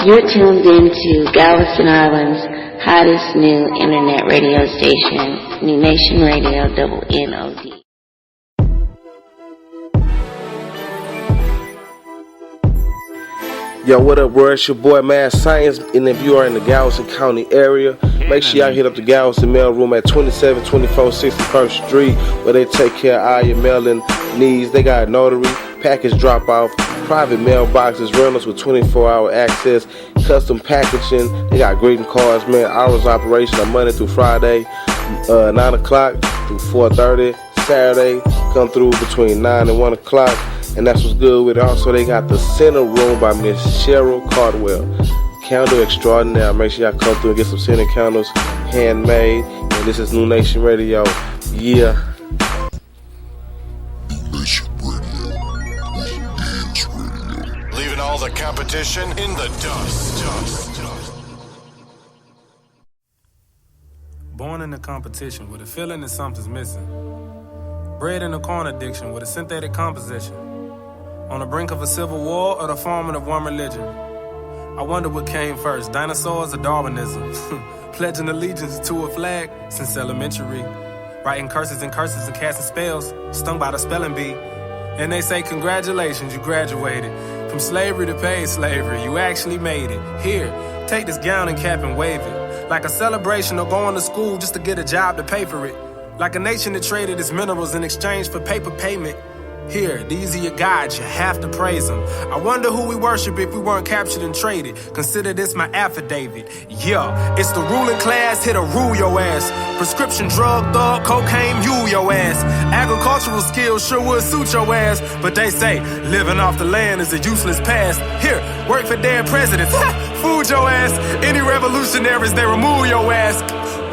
You're tuned into Galveston Island's hottest new internet radio station, New Nation Radio, NNOD. Yo, what up, bro? It's your boy, Mad Science. And if you are in the Galveston County area, make sure y'all hit up the Galveston mail room at 2724 61st Street, where they take care of all your mailing needs. They got notary, package drop off, private mailboxes, rentals with 24-hour access, custom packaging. They got greeting cards, man. Hours operation on Monday through Friday, 9 o'clock through 4:30. Saturday, come through between 9 and 1 o'clock. And that's what's good with it. Also, they got the center room by Miss Cheryl Cardwell. Candle extraordinaire. Make sure y'all come through and get some center candles, handmade. And this is New Nation Radio. Yeah. Leaving all the competition in the dust. Born in the competition with a feeling that something's missing. Bred in a corn addiction with a synthetic composition. On the brink of a civil war or the forming of one religion. I wonder what came first, dinosaurs or Darwinism? Pledging allegiance to a flag since elementary. Writing curses and casting spells, stung by the spelling bee. And they say congratulations, you graduated. From slavery to paid slavery, you actually made it. Here, take this gown and cap and wave it. Like a celebration or going to school just to get a job to pay for it. Like a nation that traded its minerals in exchange for paper payment. Here, these are your gods, you have to praise them. I wonder who we worship if we weren't captured and traded. Consider this my affidavit. Yeah, it's the ruling class here to rule your ass. Prescription drug thug, cocaine mule your ass. Agricultural skills sure would suit your ass. But they say, living off the land is a useless past. Here, work for dead presidents. Food your ass. Any revolutionaries, they remove your ass.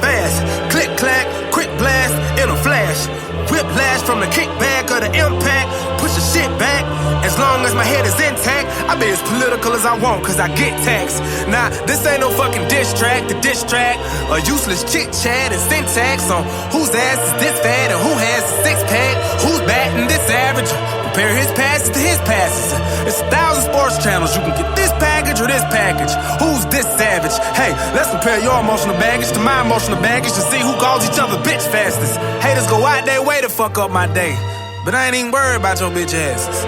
Fast, click clack, quick blast, in a flash. Whiplash from the kickback or the impact. Push the shit back. As long as my head is intact, I be as political as I want, cause I get taxed. Nah, this ain't no fucking diss track. The diss track, a useless chit chat and syntax on whose ass is this fat and who has a six pack. Who's batting this average? Compare his passes to his passes. It's 1,000 sports channels. You can get this package or this package. Who's this savage? Hey, let's compare your emotional baggage to my emotional baggage to see who calls each other bitch fastest. Haters go out their way to fuck up my day, but I ain't even worried about your bitch asses.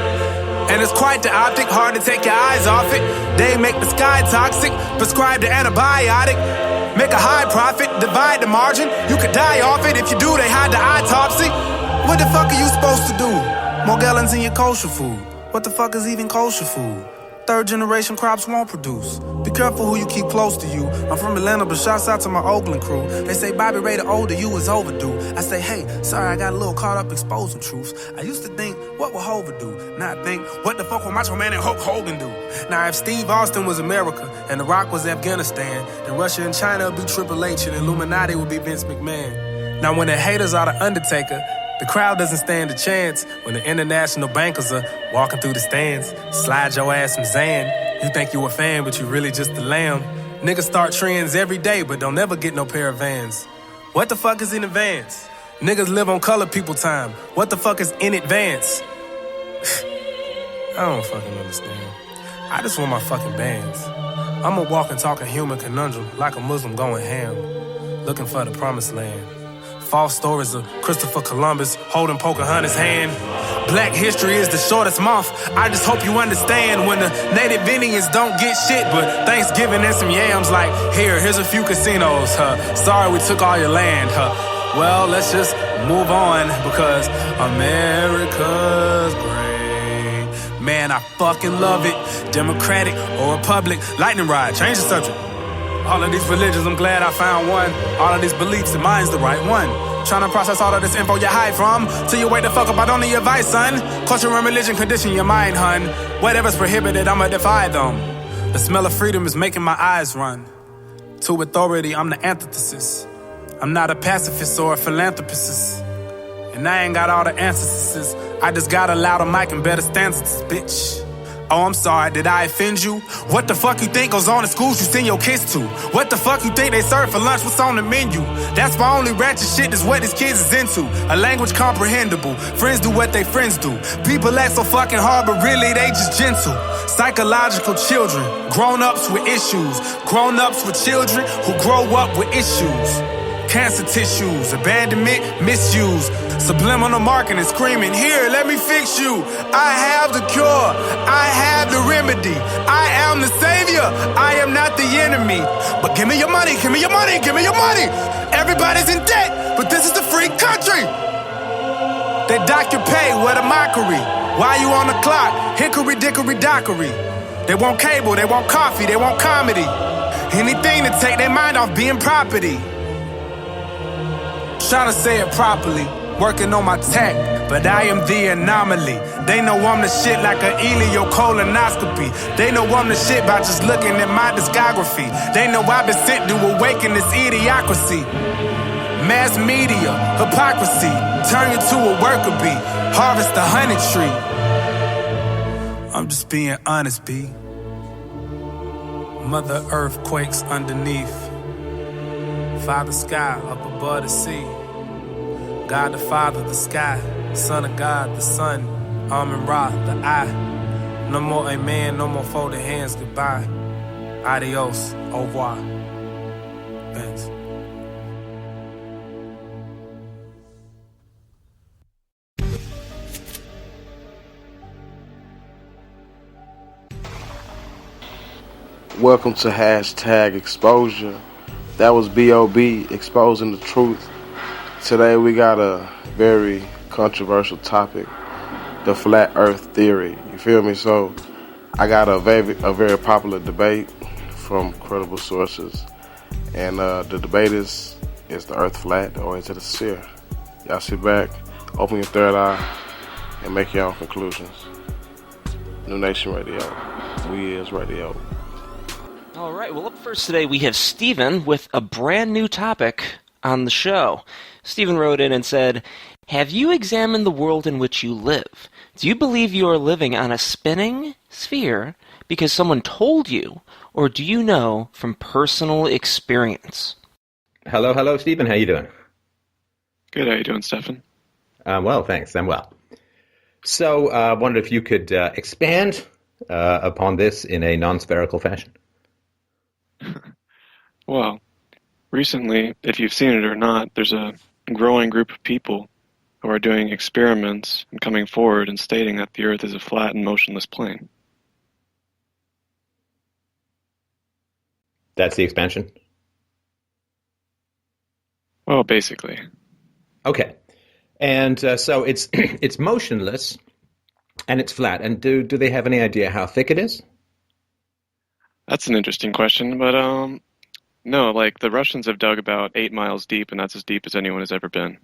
And it's quite the optic, hard to take your eyes off it. They make the sky toxic, prescribe the antibiotic. Make a high profit, divide the margin. You could die off it, if you do they hide the autopsy. What the fuck are you supposed to do? More gallons in your kosher food. What the fuck is even kosher food? Third generation crops won't produce. Be careful who you keep close to you. I'm from Atlanta, but shouts out to my Oakland crew. They say Bobby Ray the older you is overdue. I say, hey, sorry I got a little caught up exposing truths. I used to think, what will Hova do? Now I think, what the fuck will Macho Man and Hulk Hogan do? Now if Steve Austin was America and The Rock was Afghanistan, then Russia and China would be Triple H and Illuminati would be Vince McMahon. Now when the haters are the Undertaker, the crowd doesn't stand a chance when the international bankers are walking through the stands. Slide your ass some Zan. You think you a fan, but you really just a lamb. Niggas start trends every day, but don't ever get no pair of Vans. What the fuck is in advance? Niggas live on colored people time. What the fuck is in advance? I don't fucking understand. I just want my fucking bands. I'm a walking, talking human conundrum, like a Muslim going ham, looking for the promised land. False stories of Christopher Columbus holding Pocahontas' hand. Black history is the shortest month. I just hope you understand when the native Indians don't get shit but Thanksgiving and some yams like, here's a few casinos. Sorry we took all your land. Well, let's just move on because America's great. Man, I fucking love it. Democratic or Republic. Lightning rod, change the subject. All of these religions, I'm glad I found one. All of these beliefs, and mine's the right one. Trying to process all of this info you hide from. Till you wake the fuck up, I don't need advice, son. Culture and religion condition your mind, hun. Whatever's prohibited, I'ma defy them. The smell of freedom is making my eyes run. To authority, I'm the antithesis. I'm not a pacifist or a philanthropist. And I ain't got all the answers. I just got a louder mic and better stances, bitch. Oh, I'm sorry, did I offend you? What the fuck you think goes on in schools you send your kids to? What the fuck you think they serve for lunch? What's on the menu? That's my only ratchet shit is what these kids is into. A language comprehensible. Friends do what they friends do. People act so fucking hard, but really they just gentle. Psychological children. Grown-ups with issues. Grown-ups with children who grow up with issues. Cancer tissues, abandonment, misuse, subliminal marketing, screaming, here, let me fix you. I have the cure. I have the remedy. I am the savior. I am not the enemy. But give me your money, give me your money, give me your money. Everybody's in debt, but this is the free country. They dock your pay, what a mockery. Why you on the clock? Hickory, dickory, dockery. They want cable, they want coffee, they want comedy. Anything to take their mind off being property. Trying to say it properly, working on my tech, but I am the anomaly. They know I'm the shit like a colonoscopy. They know I'm the shit by just looking at my discography. They know I've been sent to awaken this idiocracy. Mass media, hypocrisy, turn you to a worker bee, harvest the honey tree. I'm just being honest, B. Mother Earth quakes underneath. Father Sky up above the sea. God the Father, the sky. Son of God, the Son. Amen Ra, the I. No more amen, no more folded hands, goodbye. Adios, au revoir. Thanks. Welcome to Hashtag Exposure. That was B.O.B. exposing the truth. Today we got a very controversial topic, the flat earth theory. You feel me? So I got a very popular debate from credible sources. And the debate is the earth flat or is it a sphere? Y'all sit back, open your third eye, and make your own conclusions. New Nation Radio. We is radio. All right, well, up first today we have Stephen with a brand new topic on the show. Stephen wrote in and said, have you examined the world in which you live? Do you believe you are living on a spinning sphere because someone told you, or do you know from personal experience? Hello, Stephen. How you doing? Good. How you doing, Stefan? Well, thanks. I'm well. So I wondered if you could expand upon this in a non-spherical fashion. Well, recently, if you've seen it or not, there's a growing group of people who are doing experiments and coming forward and stating that the Earth is a flat and motionless plane. That's the expansion? Well, basically. Okay. And so it's it's motionless and it's flat. And do they have any idea how thick it is? That's an interesting question, but no, like the Russians have dug about 8 miles deep, and that's as deep as anyone has ever been.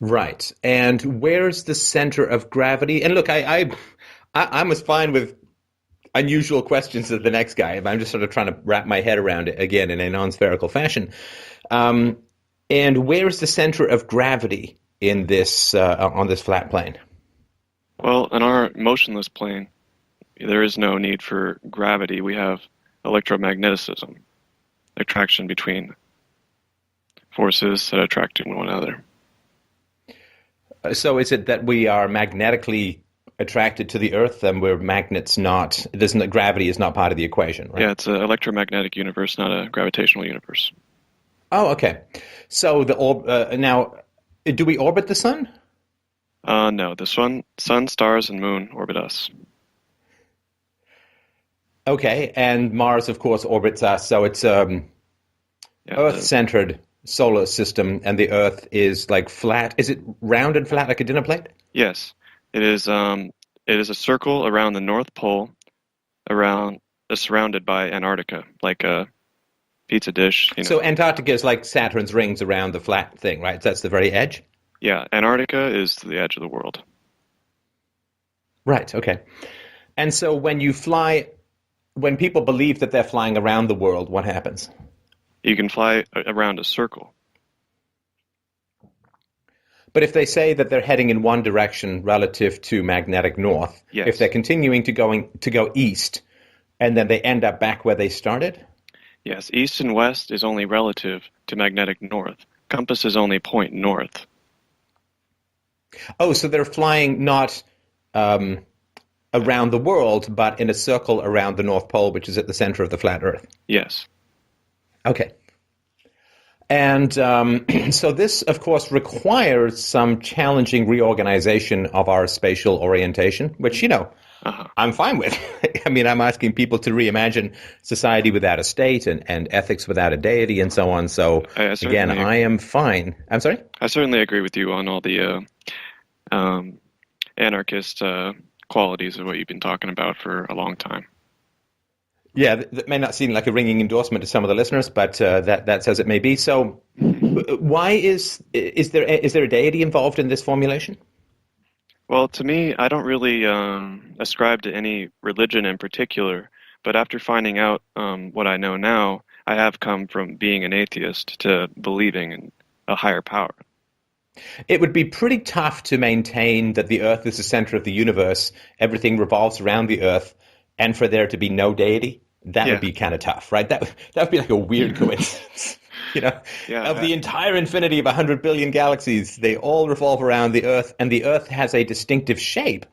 Right. And where's the center of gravity? And look, I'm as fine with unusual questions as the next guy. I'm just sort of trying to wrap my head around it again in a non-spherical fashion. And where's the center of gravity in this on this flat plane? Well, in our motionless plane, there is no need for gravity. We have electromagnetism, attraction between forces that attract one another. So is it that we are magnetically attracted to the Earth and we're magnets not, gravity is not part of the equation, right? Yeah, it's an electromagnetic universe, not a gravitational universe. Oh, okay. So now, do we orbit the sun? No, the sun, stars, and moon orbit us. Okay, and Mars, of course, orbits us, so it's Earth-centered solar system, and the Earth is like flat. Is it round and flat like a dinner plate? Yes, it is. It is a circle around the North Pole, surrounded by Antarctica, like a pizza dish. So Antarctica is like Saturn's rings around the flat thing, right? That's the very edge? Yeah, Antarctica is the edge of the world. Right, okay. And so when people believe that they're flying around the world, what happens? You can fly around a circle. But if they say that they're heading in one direction relative to magnetic north, Yes. if they're continuing to go east, and then they end up back where they started? Yes, east and west is only relative to magnetic north. Compass is only point north. Oh, so they're flying not around the world, but in a circle around the North Pole, which is at the center of the flat Earth. Yes. Okay. And so this, of course, requires some challenging reorganization of our spatial orientation, which, I'm fine with. I mean, I'm asking people to reimagine society without a state and ethics without a deity and so on. So, again, I am fine. I'm sorry? I certainly agree with you on all the anarchist qualities of what you've been talking about for a long time. Yeah, that may not seem like a ringing endorsement to some of the listeners, but that's as it may be. So, why is there a deity involved in this formulation? Well, to me, I don't really ascribe to any religion in particular, but after finding out what I know now, I have come from being an atheist to believing in a higher power. It would be pretty tough to maintain that the Earth is the center of the universe, everything revolves around the Earth, and for there to be no deity. That would be kind of tough, right? That would be like a weird coincidence. Of the entire infinity of 100 billion galaxies, they all revolve around the Earth, and the Earth has a distinctive shape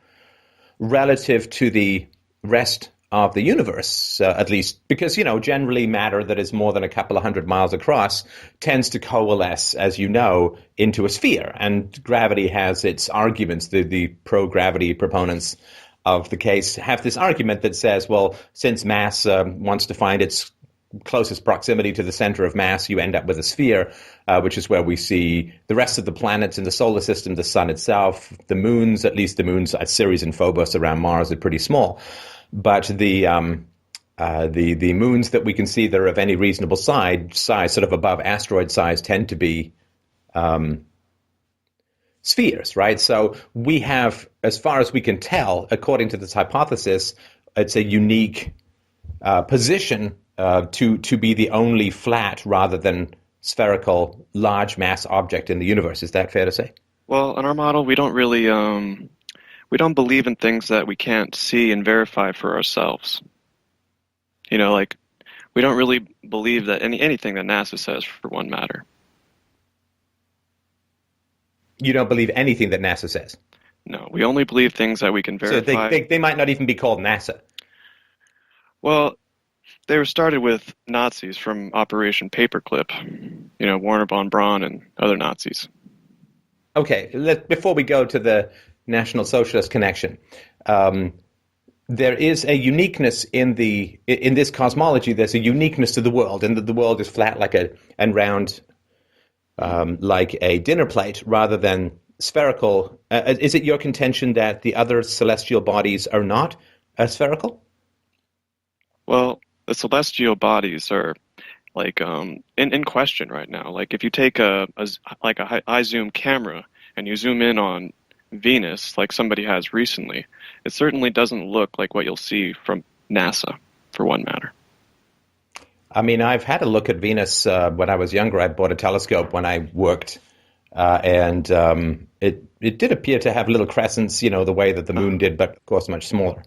relative to the rest of the universe, at least because, generally matter that is more than a couple of 100 miles across tends to coalesce, as you know, into a sphere. And gravity has its arguments. The pro-gravity proponents of the case have this argument that says, well, since mass wants to find its closest proximity to the center of mass, you end up with a sphere, which is where we see the rest of the planets in the solar system, the sun itself, the moons, at least the moons at Ceres and Phobos around Mars are pretty small. But the moons that we can see that are of any reasonable size, sort of above asteroid size, tend to be spheres, right? So we have, as far as we can tell, according to this hypothesis, it's a unique position to be the only flat rather than spherical large mass object in the universe. Is that fair to say? Well, in our model, we don't really we don't believe in things that we can't see and verify for ourselves. We don't really believe that anything that NASA says, for one matter. You don't believe anything that NASA says? No, we only believe things that we can verify. So they might not even be called NASA. Well, they were started with Nazis from Operation Paperclip, Werner von Braun and other Nazis. Okay, before we go to the National Socialist connection, there is a uniqueness in this cosmology. There's a uniqueness to the world, and that the world is flat and round like a dinner plate rather than spherical. Is it your contention that the other celestial bodies are not spherical? Well, the celestial bodies are in question right now. Like if you take a high zoom camera and you zoom in on Venus, like somebody has recently, it certainly doesn't look like what you'll see from NASA, for one matter. I mean, I've had a look at Venus when I was younger. I bought a telescope when I worked, and it did appear to have little crescents, the way that the moon did, but of course much smaller.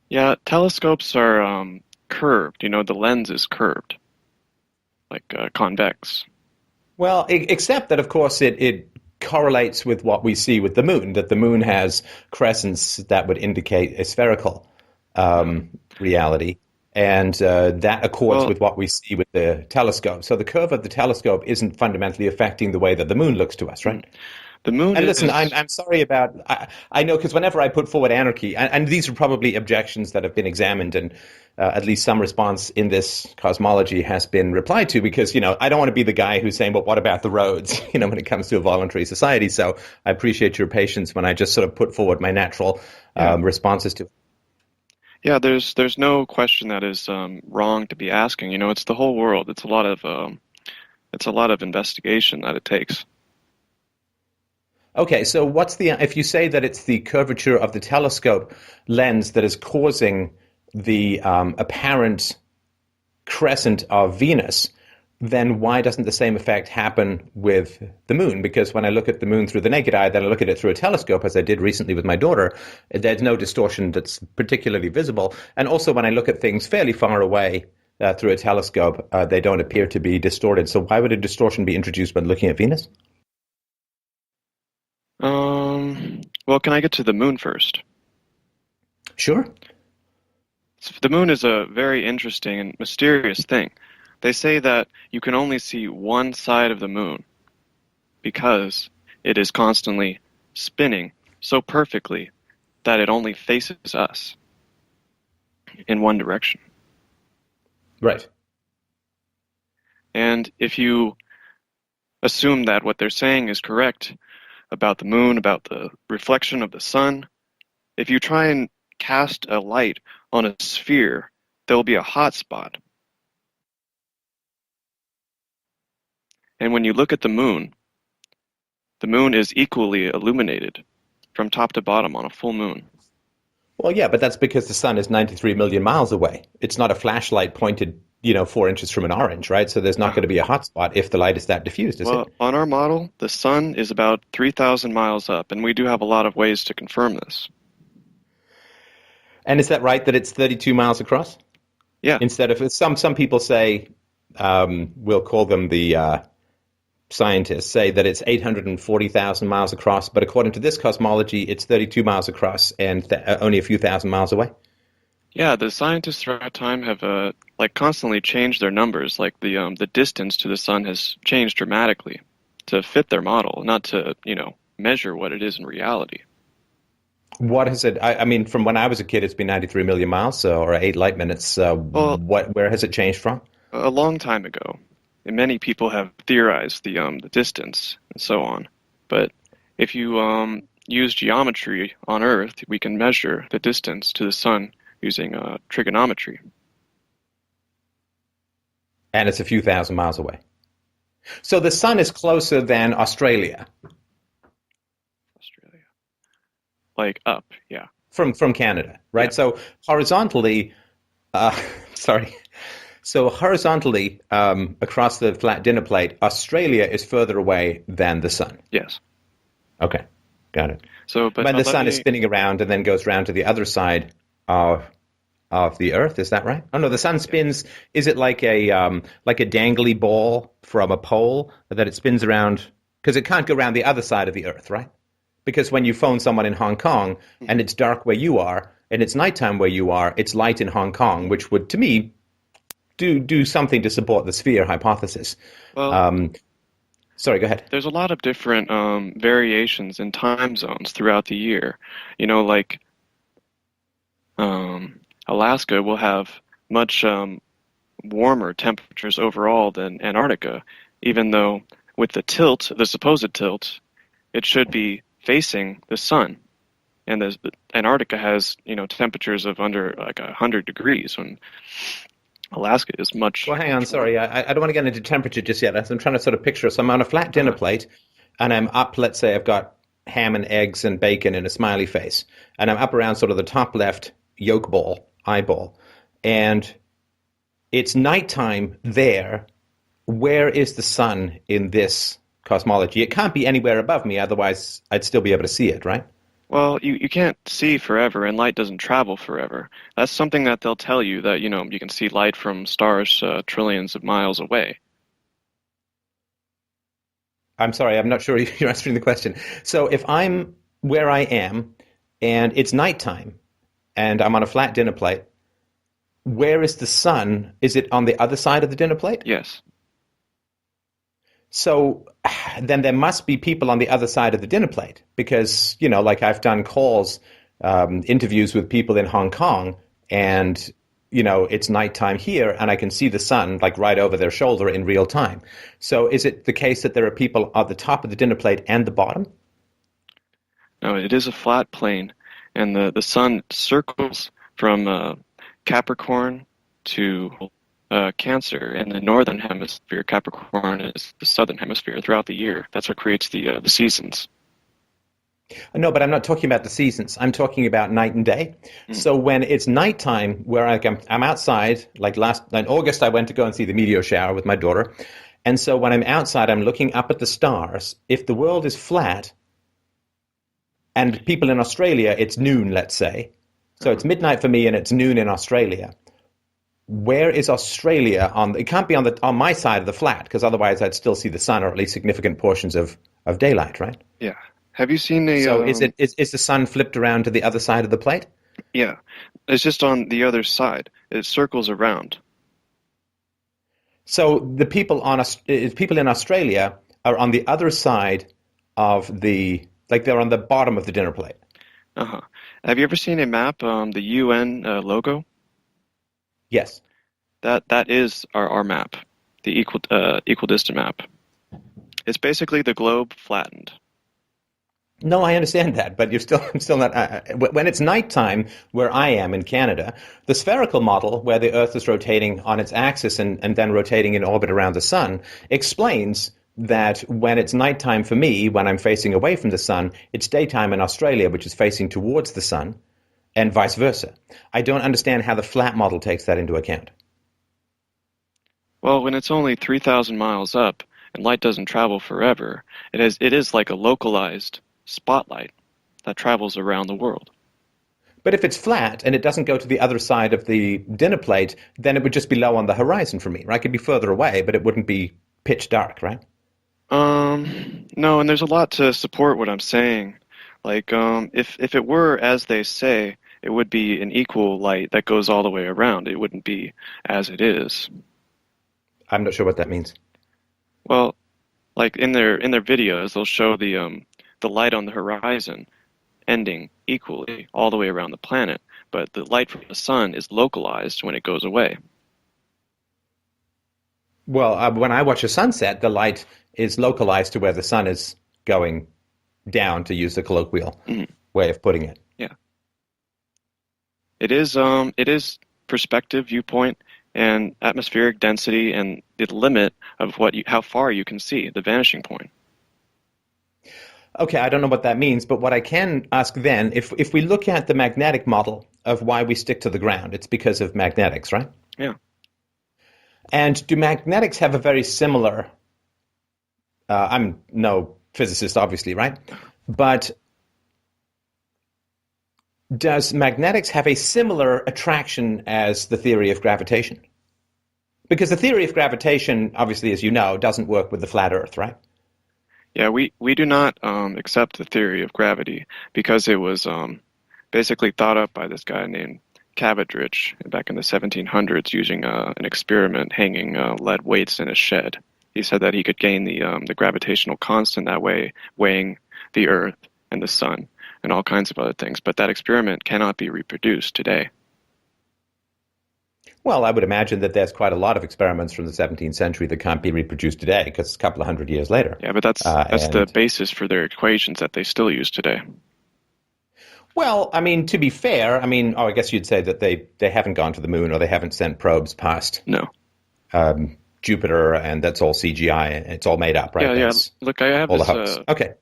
Yeah, telescopes are curved. The lens is curved, like convex. Well, except that, of course, it correlates with what we see with the moon, that the moon has crescents that would indicate a spherical reality. And that accords with what we see with the telescope. So the curve of the telescope isn't fundamentally affecting the way that the moon looks to us, right? The moon. And listen, I'm sorry about. I know, because whenever I put forward anarchy, and these are probably objections that have been examined, and at least some response in this cosmology has been replied to. Because I don't want to be the guy who's saying, "Well, what about the roads?" When it comes to a voluntary society. So I appreciate your patience when I just sort of put forward my natural responses to it. Yeah, there's no question that is wrong to be asking. It's the whole world. It's a lot of investigation that it takes. Okay, so if you say that it's the curvature of the telescope lens that is causing the apparent crescent of Venus, then why doesn't the same effect happen with the moon? Because when I look at the moon through the naked eye, then I look at it through a telescope, as I did recently with my daughter, there's no distortion that's particularly visible. And also when I look at things fairly far away through a telescope, they don't appear to be distorted. So why would a distortion be introduced when looking at Venus? Well, can I get to the moon first? Sure. The moon is a very interesting and mysterious thing. They say that you can only see one side of the moon because it is constantly spinning so perfectly that it only faces us in one direction. Right. And if you assume that what they're saying is correct about the moon, about the reflection of the sun, if you try and cast a light on a sphere, there will be a hot spot. And when you look at the moon is equally illuminated from top to bottom on a full moon. Well, yeah, but that's because the sun is 93 million miles away. It's not a flashlight pointed, 4 inches from an orange, right? So there's not going to be a hot spot if the light is that diffused, is it? Well, on our model, the sun is about 3,000 miles up, and we do have a lot of ways to confirm this. And is that right that it's 32 miles across? Yeah. Instead of, some people say, we'll call them the scientists, say that it's 840,000 miles across, but according to this cosmology, it's 32 miles across and only a few thousand miles away. Yeah, the scientists throughout time have constantly changed their numbers. Like the distance to the sun has changed dramatically to fit their model, not to measure what it is in reality. What is it? I mean, from when I was a kid, it's been 93 million miles, or 8 light minutes. Where has it changed from? A long time ago. And many people have theorized the distance and so on. But if you use geometry on Earth, we can measure the distance to the sun using trigonometry. And it's a few thousand miles away. So the sun is closer than Australia. Australia. Like up, yeah. From Canada, right? Yeah. So horizontally, So horizontally, across the flat dinner plate, Australia is further away than the sun. Yes. Okay, got it. So, but when the sun is spinning around and then goes round to the other side of the Earth, is that right? Oh no, the sun spins. Yeah. Is it like a dangly ball from a pole that it spins around? Because it can't go around the other side of the Earth, right? Because when you phone someone in Hong Kong and it's dark where you are and it's nighttime where you are, it's light in Hong Kong, which would, to me, do something to support the sphere hypothesis. Well, sorry, go ahead. There's a lot of different variations in time zones throughout the year. Alaska will have much warmer temperatures overall than Antarctica, even though with the supposed tilt, it should be facing the sun. And Antarctica has, temperatures of under 100 degrees when Alaska is much... Well, hang on, sorry. I don't want to get into temperature just yet. I'm trying to sort of picture. So I'm on a flat dinner plate, and I'm up, let's say I've got ham and eggs and bacon in a smiley face, and I'm up around sort of the top left eyeball, and it's nighttime there. Where is the sun in this cosmology? It can't be anywhere above me, otherwise I'd still be able to see it, right? Well, you can't see forever, and light doesn't travel forever. That's something that they'll tell you, that, you can see light from stars trillions of miles away. I'm sorry, I'm not sure you're answering the question. So if I'm where I am, and it's nighttime, and I'm on a flat dinner plate, where is the sun? Is it on the other side of the dinner plate? Yes. So then there must be people on the other side of the dinner plate, because, I've done calls, interviews with people in Hong Kong, and, it's nighttime here, and I can see the sun right over their shoulder in real time. So is it the case that there are people at the top of the dinner plate and the bottom? No, it is a flat plane, and the sun circles from Capricorn to Cancer in the northern hemisphere. Capricorn is the southern hemisphere throughout the year. That's what creates the seasons. No, but I'm not talking about the seasons. I'm talking about night and day. So when it's nighttime, where I'm outside, like in August, I went to go and see the meteor shower with my daughter. And so when I'm outside, I'm looking up at the stars. If the world is flat, and people in Australia, it's noon, let's say. So it's midnight for me and it's noon in Australia. Where is Australia it can't be on my side of the flat, because otherwise I'd still see the sun, or at least significant portions of daylight, right? Yeah. Have you seen a? So is the sun flipped around to the other side of the plate? Yeah, it's just on the other side. It circles around. So the people in Australia are on the other side of they're on the bottom of the dinner plate. Uh-huh. Have you ever seen a map, the UN logo? Yes. That is our map, the equidistant map. It's basically the globe flattened. No, I understand that, but I'm still not. When it's nighttime, where I am in Canada, the spherical model, where the Earth is rotating on its axis and then rotating in orbit around the sun, explains that when it's nighttime for me, when I'm facing away from the sun, it's daytime in Australia, which is facing towards the sun, and vice versa. I don't understand how the flat model takes that into account. Well, when it's only 3,000 miles up and light doesn't travel forever, it is like a localized spotlight that travels around the world. But if it's flat and it doesn't go to the other side of the dinner plate, then it would just be low on the horizon for me, right? It could be further away, but it wouldn't be pitch dark, right? No, and there's a lot to support what I'm saying. Like, if it were as they say, it would be an equal light that goes all the way around. It wouldn't be as it is. I'm not sure what that means. Well, like in their videos, they'll show the light on the horizon ending equally all the way around the planet, but the light from the sun is localized when it goes away. Well, when I watch a sunset, the light is localized to where the sun is going down, to use the colloquial way of putting it. Yeah. It is perspective, viewpoint, and atmospheric density, and the limit of how far you can see, the vanishing point. Okay, I don't know what that means, but what I can ask then, if we look at the magnetic model of why we stick to the ground, it's because of magnetics, right? Yeah. And do magnetics have a very similar, I'm no physicist, obviously, right? But does magnetics have a similar attraction as the theory of gravitation? Because the theory of gravitation, obviously, as you know, doesn't work with the flat Earth, right? Yeah, we do not accept the theory of gravity because it was basically thought up by this guy named Cavendish back in the 1700s using an experiment hanging lead weights in a shed. He said that he could gain the gravitational constant that way, weighing the Earth and the sun and all kinds of other things. But that experiment cannot be reproduced today. Well, I would imagine that there's quite a lot of experiments from the 17th century that can't be reproduced today because it's a couple of hundred years later. Yeah, but that's the basis for their equations that they still use today. Well, I mean, to be fair, I guess you'd say that they haven't gone to the moon or they haven't sent probes past Jupiter, and that's all CGI. It's all made up, right? Yeah. Look, I have all this. The hoax. Okay.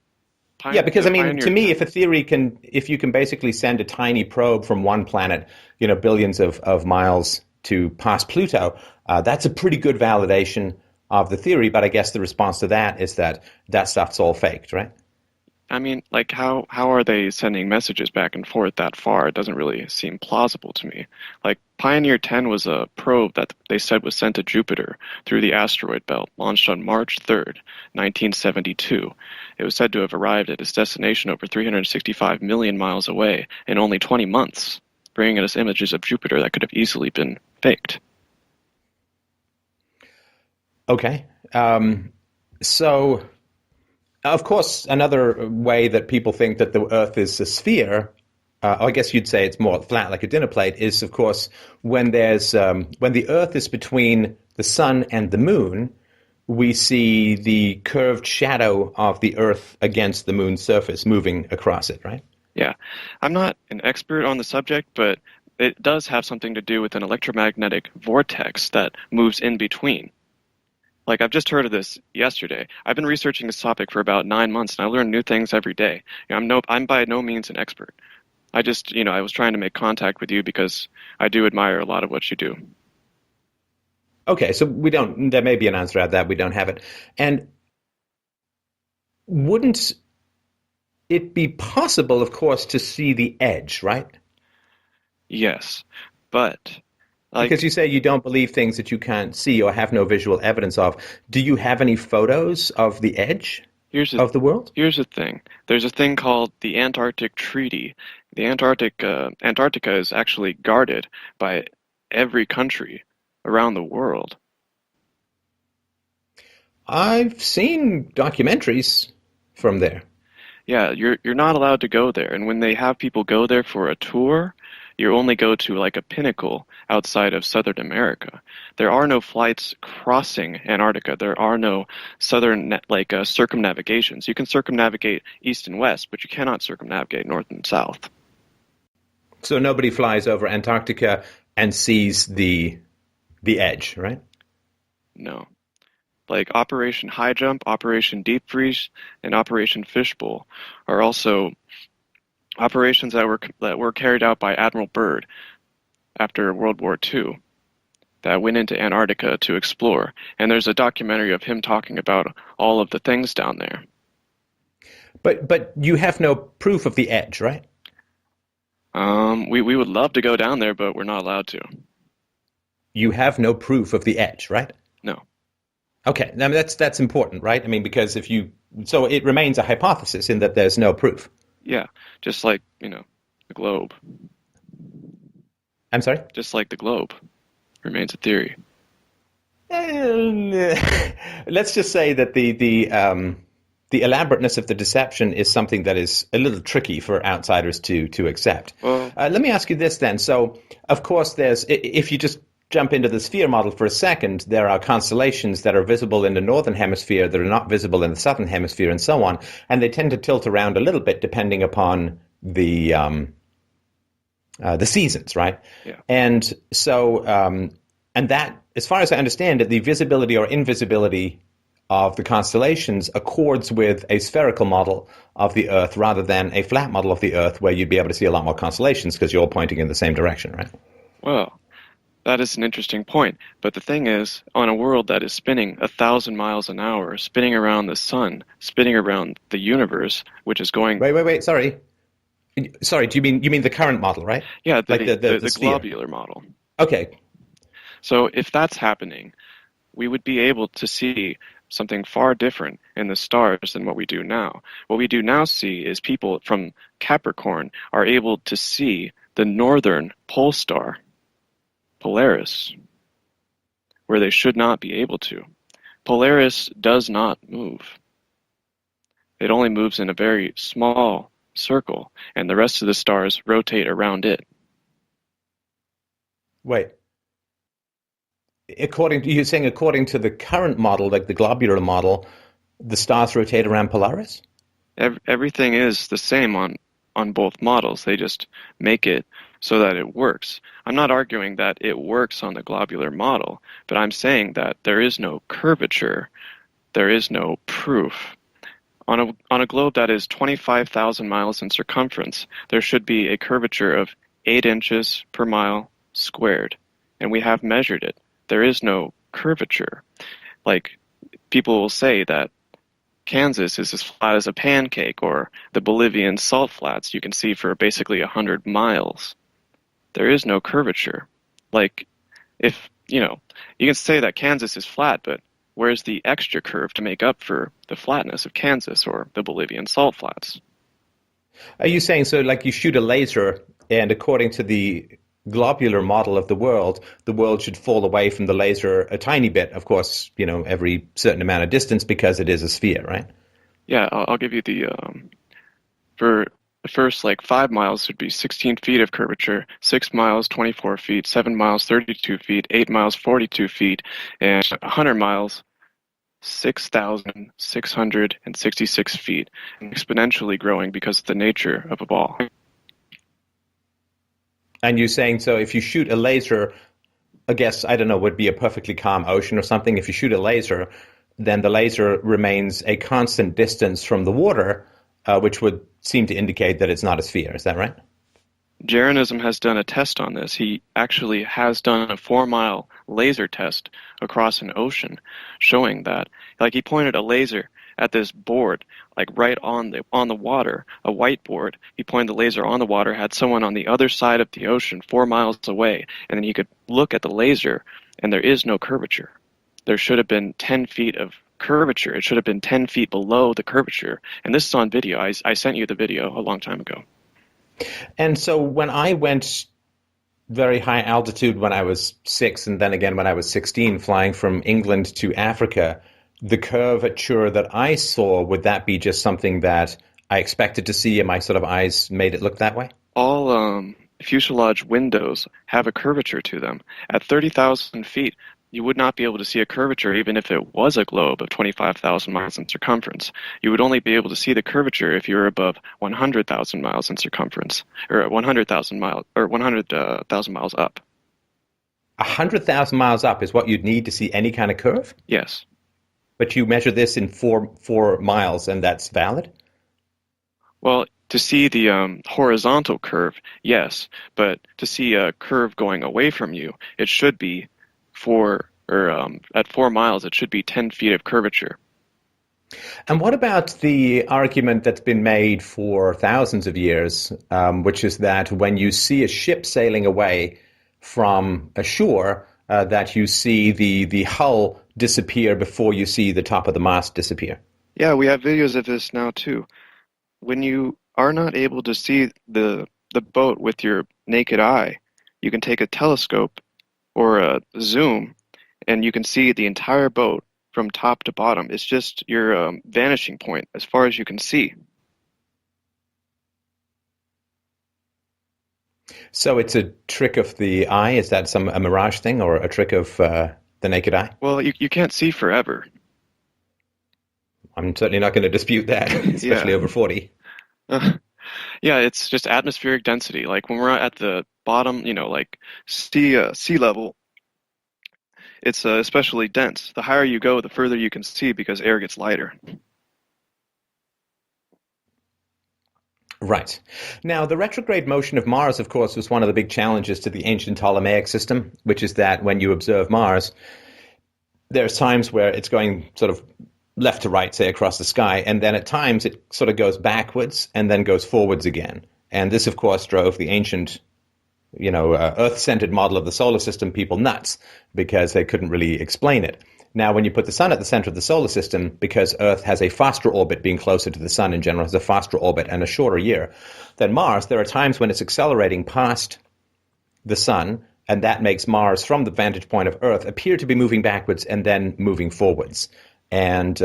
Yeah, because to me, if you can basically send a tiny probe from one planet, billions of miles to past Pluto, that's a pretty good validation of the theory. But I guess the response to that is that stuff's all faked, right? I mean, like, how are they sending messages back and forth that far? It doesn't really seem plausible to me. Like, Pioneer 10 was a probe that they said was sent to Jupiter through the asteroid belt, launched on March 3rd, 1972. It was said to have arrived at its destination over 365 million miles away in only 20 months, bringing us images of Jupiter that could have easily been faked. Okay. So, of course, another way that people think that the Earth is a sphere, I guess you'd say it's more flat like a dinner plate, is, of course, when the Earth is between the sun and the moon, we see the curved shadow of the Earth against the moon's surface moving across it, right? Yeah. I'm not an expert on the subject, but it does have something to do with an electromagnetic vortex that moves in between. Like, I've just heard of this yesterday. I've been researching this topic for about 9 months, and I learn new things every day. I'm by no means an expert. I just, I was trying to make contact with you because I do admire a lot of what you do. Okay, so there may be an answer at that. We don't have it. And wouldn't it be possible, of course, to see the edge, right? Yes, but because you say you don't believe things that you can't see or have no visual evidence of. Do you have any photos of the edge of the world? Here's the thing. There's a thing called the Antarctic Treaty. The Antarctica is actually guarded by every country around the world. I've seen documentaries from there. Yeah, you're not allowed to go there. And when they have people go there for a tour, you only go to like a pinnacle outside of Southern America. There are no flights crossing Antarctica. There are no circumnavigations. You can circumnavigate east and west, but you cannot circumnavigate north and south. So nobody flies over Antarctica and sees the edge, right? No. Like Operation High Jump, Operation Deep Freeze, and Operation Fishbowl are also operations that were carried out by Admiral Byrd after World War II that went into Antarctica to explore. And there's a documentary of him talking about all of the things down there. But you have no proof of the edge, right? We would love to go down there, but we're not allowed to. You have no proof of the edge, right? No. Okay, I mean, that's important, right? I mean, because so it remains a hypothesis in that there's no proof. Yeah, just like, the globe. I'm sorry? Just like the globe remains a theory. Let's just say that the elaborateness of the deception is something that is a little tricky for outsiders to accept. Well, let me ask you this then. So, of course, if you just jump into the sphere model for a second, there are constellations that are visible in the northern hemisphere that are not visible in the southern hemisphere, and so on, and they tend to tilt around a little bit depending upon the seasons, right? Yeah. And so, and that, as far as I understand it, the visibility or invisibility of the constellations accords with a spherical model of the Earth rather than a flat model of the Earth where you'd be able to see a lot more constellations because you're all pointing in the same direction, right? Well, that is an interesting point. But the thing is, on a world that is spinning 1,000 miles an hour, spinning around the sun, spinning around the universe, which is going... Wait, sorry. Sorry, do you mean the current model, right? Yeah, the globular model. Okay. So if that's happening, we would be able to see something far different in the stars than what we do now. What we do now see is people from Capricorn are able to see the northern pole star, Polaris, where they should not be able to. Polaris does not move. It only moves in a very small circle, and the rest of the stars rotate around it. Wait. You're saying according to the current model, like the globular model, the stars rotate around Polaris? Everything is the same on both models. They just make it so that it works. I'm not arguing that it works on the globular model, but I'm saying that there is no curvature. There is no proof. On a globe that is 25,000 miles in circumference, there should be a curvature of 8 inches per mile squared, and we have measured it. There is no curvature. Like, people will say that Kansas is as flat as a pancake, or the Bolivian salt flats you can see for basically 100 miles. There is no curvature. Like, if, you can say that Kansas is flat, but where's the extra curve to make up for the flatness of Kansas or the Bolivian salt flats? Are you saying, so like you shoot a laser, and according to the globular model of the world should fall away from the laser a tiny bit, of course, every certain amount of distance because it is a sphere, right? Yeah, I'll give you for the first 5 miles would be 16 feet of curvature, 6 miles, 24 feet, 7 miles, 32 feet, 8 miles, 42 feet, and 100 miles, 6,666 feet, exponentially growing because of the nature of a ball. And you're saying, so if you shoot a laser I guess, I don't know, would be a perfectly calm ocean or something. If you shoot a laser, then the laser remains a constant distance from the water, which would seem to indicate that it's not a sphere. Is that right? Jeranism has done a test on this. He actually has done a 4-mile laser test across an ocean, showing that. Like, he pointed a laser at this board, like right on the water, a whiteboard. He pointed the laser on the water, had someone on the other side of the ocean, 4 miles away, and then he could look at the laser, and there is no curvature. There should have been 10 feet of curvature. It should have been 10 feet below the curvature. And this is on video. I sent you the video a long time ago. And so when I went very high altitude when I was 6, and then again when I was 16, flying from England to Africa, the curvature that I saw, would that be just something that I expected to see and my sort of eyes made it look that way? All fuselage windows have a curvature to them. At 30,000 feet, you would not be able to see a curvature even if it was a globe of 25,000 miles in circumference. You would only be able to see the curvature if you were above 100,000 miles in circumference, or 100,000 miles up. 100,000 miles up is what you'd need to see any kind of curve? Yes. But you measure this in four miles, and that's valid? Well, to see the horizontal curve, yes, but to see a curve going away from you, it should be at 4 miles, it should be 10 feet of curvature. And what about the argument that's been made for thousands of years, which is that when you see a ship sailing away from a shore, that you see the hull disappear before you see the top of the mast disappear? Yeah, we have videos of this now too. When you are not able to see the boat with your naked eye, you can take a telescope or a zoom, and you can see the entire boat from top to bottom. It's just your vanishing point as far as you can see. So it's a trick of the eye? Is that a mirage thing, or a trick of the naked eye? Well, you can't see forever. I'm certainly not going to dispute that, especially over 40. Yeah, it's just atmospheric density. Like when we're at the bottom, like sea level, it's especially dense. The higher you go, the further you can see because air gets lighter. Right. Now, the retrograde motion of Mars, of course, was one of the big challenges to the ancient Ptolemaic system, which is that when you observe Mars, there's times where it's going sort of left to right, say, across the sky, and then at times it sort of goes backwards and then goes forwards again. And this, of course, drove the ancient, Earth-centered model of the solar system people nuts because they couldn't really explain it. Now, when you put the sun at the center of the solar system, because Earth has a faster orbit, being closer to the sun in general, has a faster orbit and a shorter year than Mars, there are times when it's accelerating past the sun, and that makes Mars, from the vantage point of Earth, appear to be moving backwards and then moving forwards. And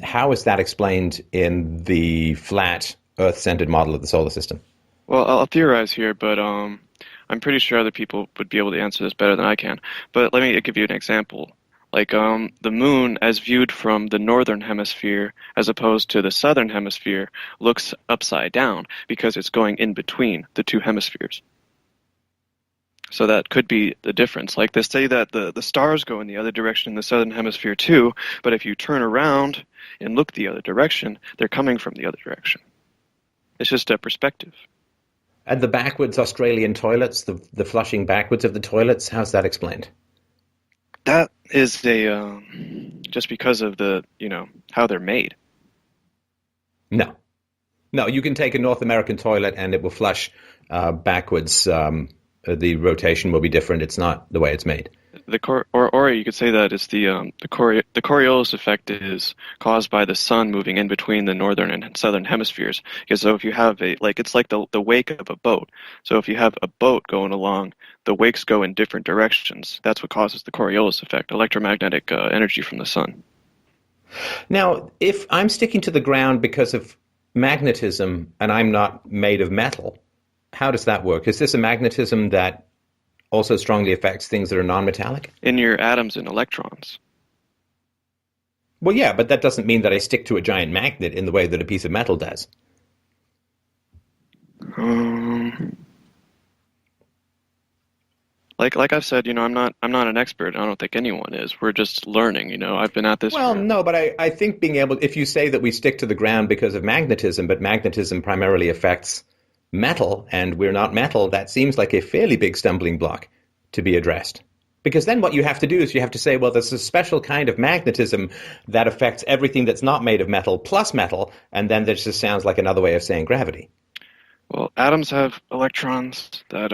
how is that explained in the flat, Earth-centered model of the solar system? Well, I'll theorize here, but I'm pretty sure other people would be able to answer this better than I can. But let me give you an example. Like the moon, as viewed from the northern hemisphere as opposed to the southern hemisphere, looks upside down because it's going in between the two hemispheres. So that could be the difference. Like they say that the stars go in the other direction in the southern hemisphere too, but if you turn around and look the other direction, they're coming from the other direction. It's just a perspective. And the backwards Australian toilets, the flushing backwards of the toilets, how's that explained? That is just because of how they're made. No, you can take a North American toilet and it will flush backwards. The rotation will be different. It's not the way it's made. Or you could say that it's the Coriolis effect is caused by the sun moving in between the northern and southern hemispheres. Because so if you have it's like the wake of a boat. So if you have a boat going along, the wakes go in different directions. That's what causes the Coriolis effect, electromagnetic energy from the sun. Now, if I'm sticking to the ground because of magnetism and I'm not made of metal, how does that work? Is this a magnetism that also strongly affects things that are non-metallic? In your atoms and electrons. Well, yeah, but that doesn't mean that I stick to a giant magnet in the way that a piece of metal does. Like I've said, I'm not an expert. I don't think anyone is. We're just learning. I've been at this. Well, no, but I think if you say that we stick to the ground because of magnetism, but magnetism primarily affects metal, and we're not metal, that seems like a fairly big stumbling block to be addressed. Because then what you have to do is you have to say, well, there's a special kind of magnetism that affects everything that's not made of metal plus metal, and then this just sounds like another way of saying gravity. Well, atoms have electrons that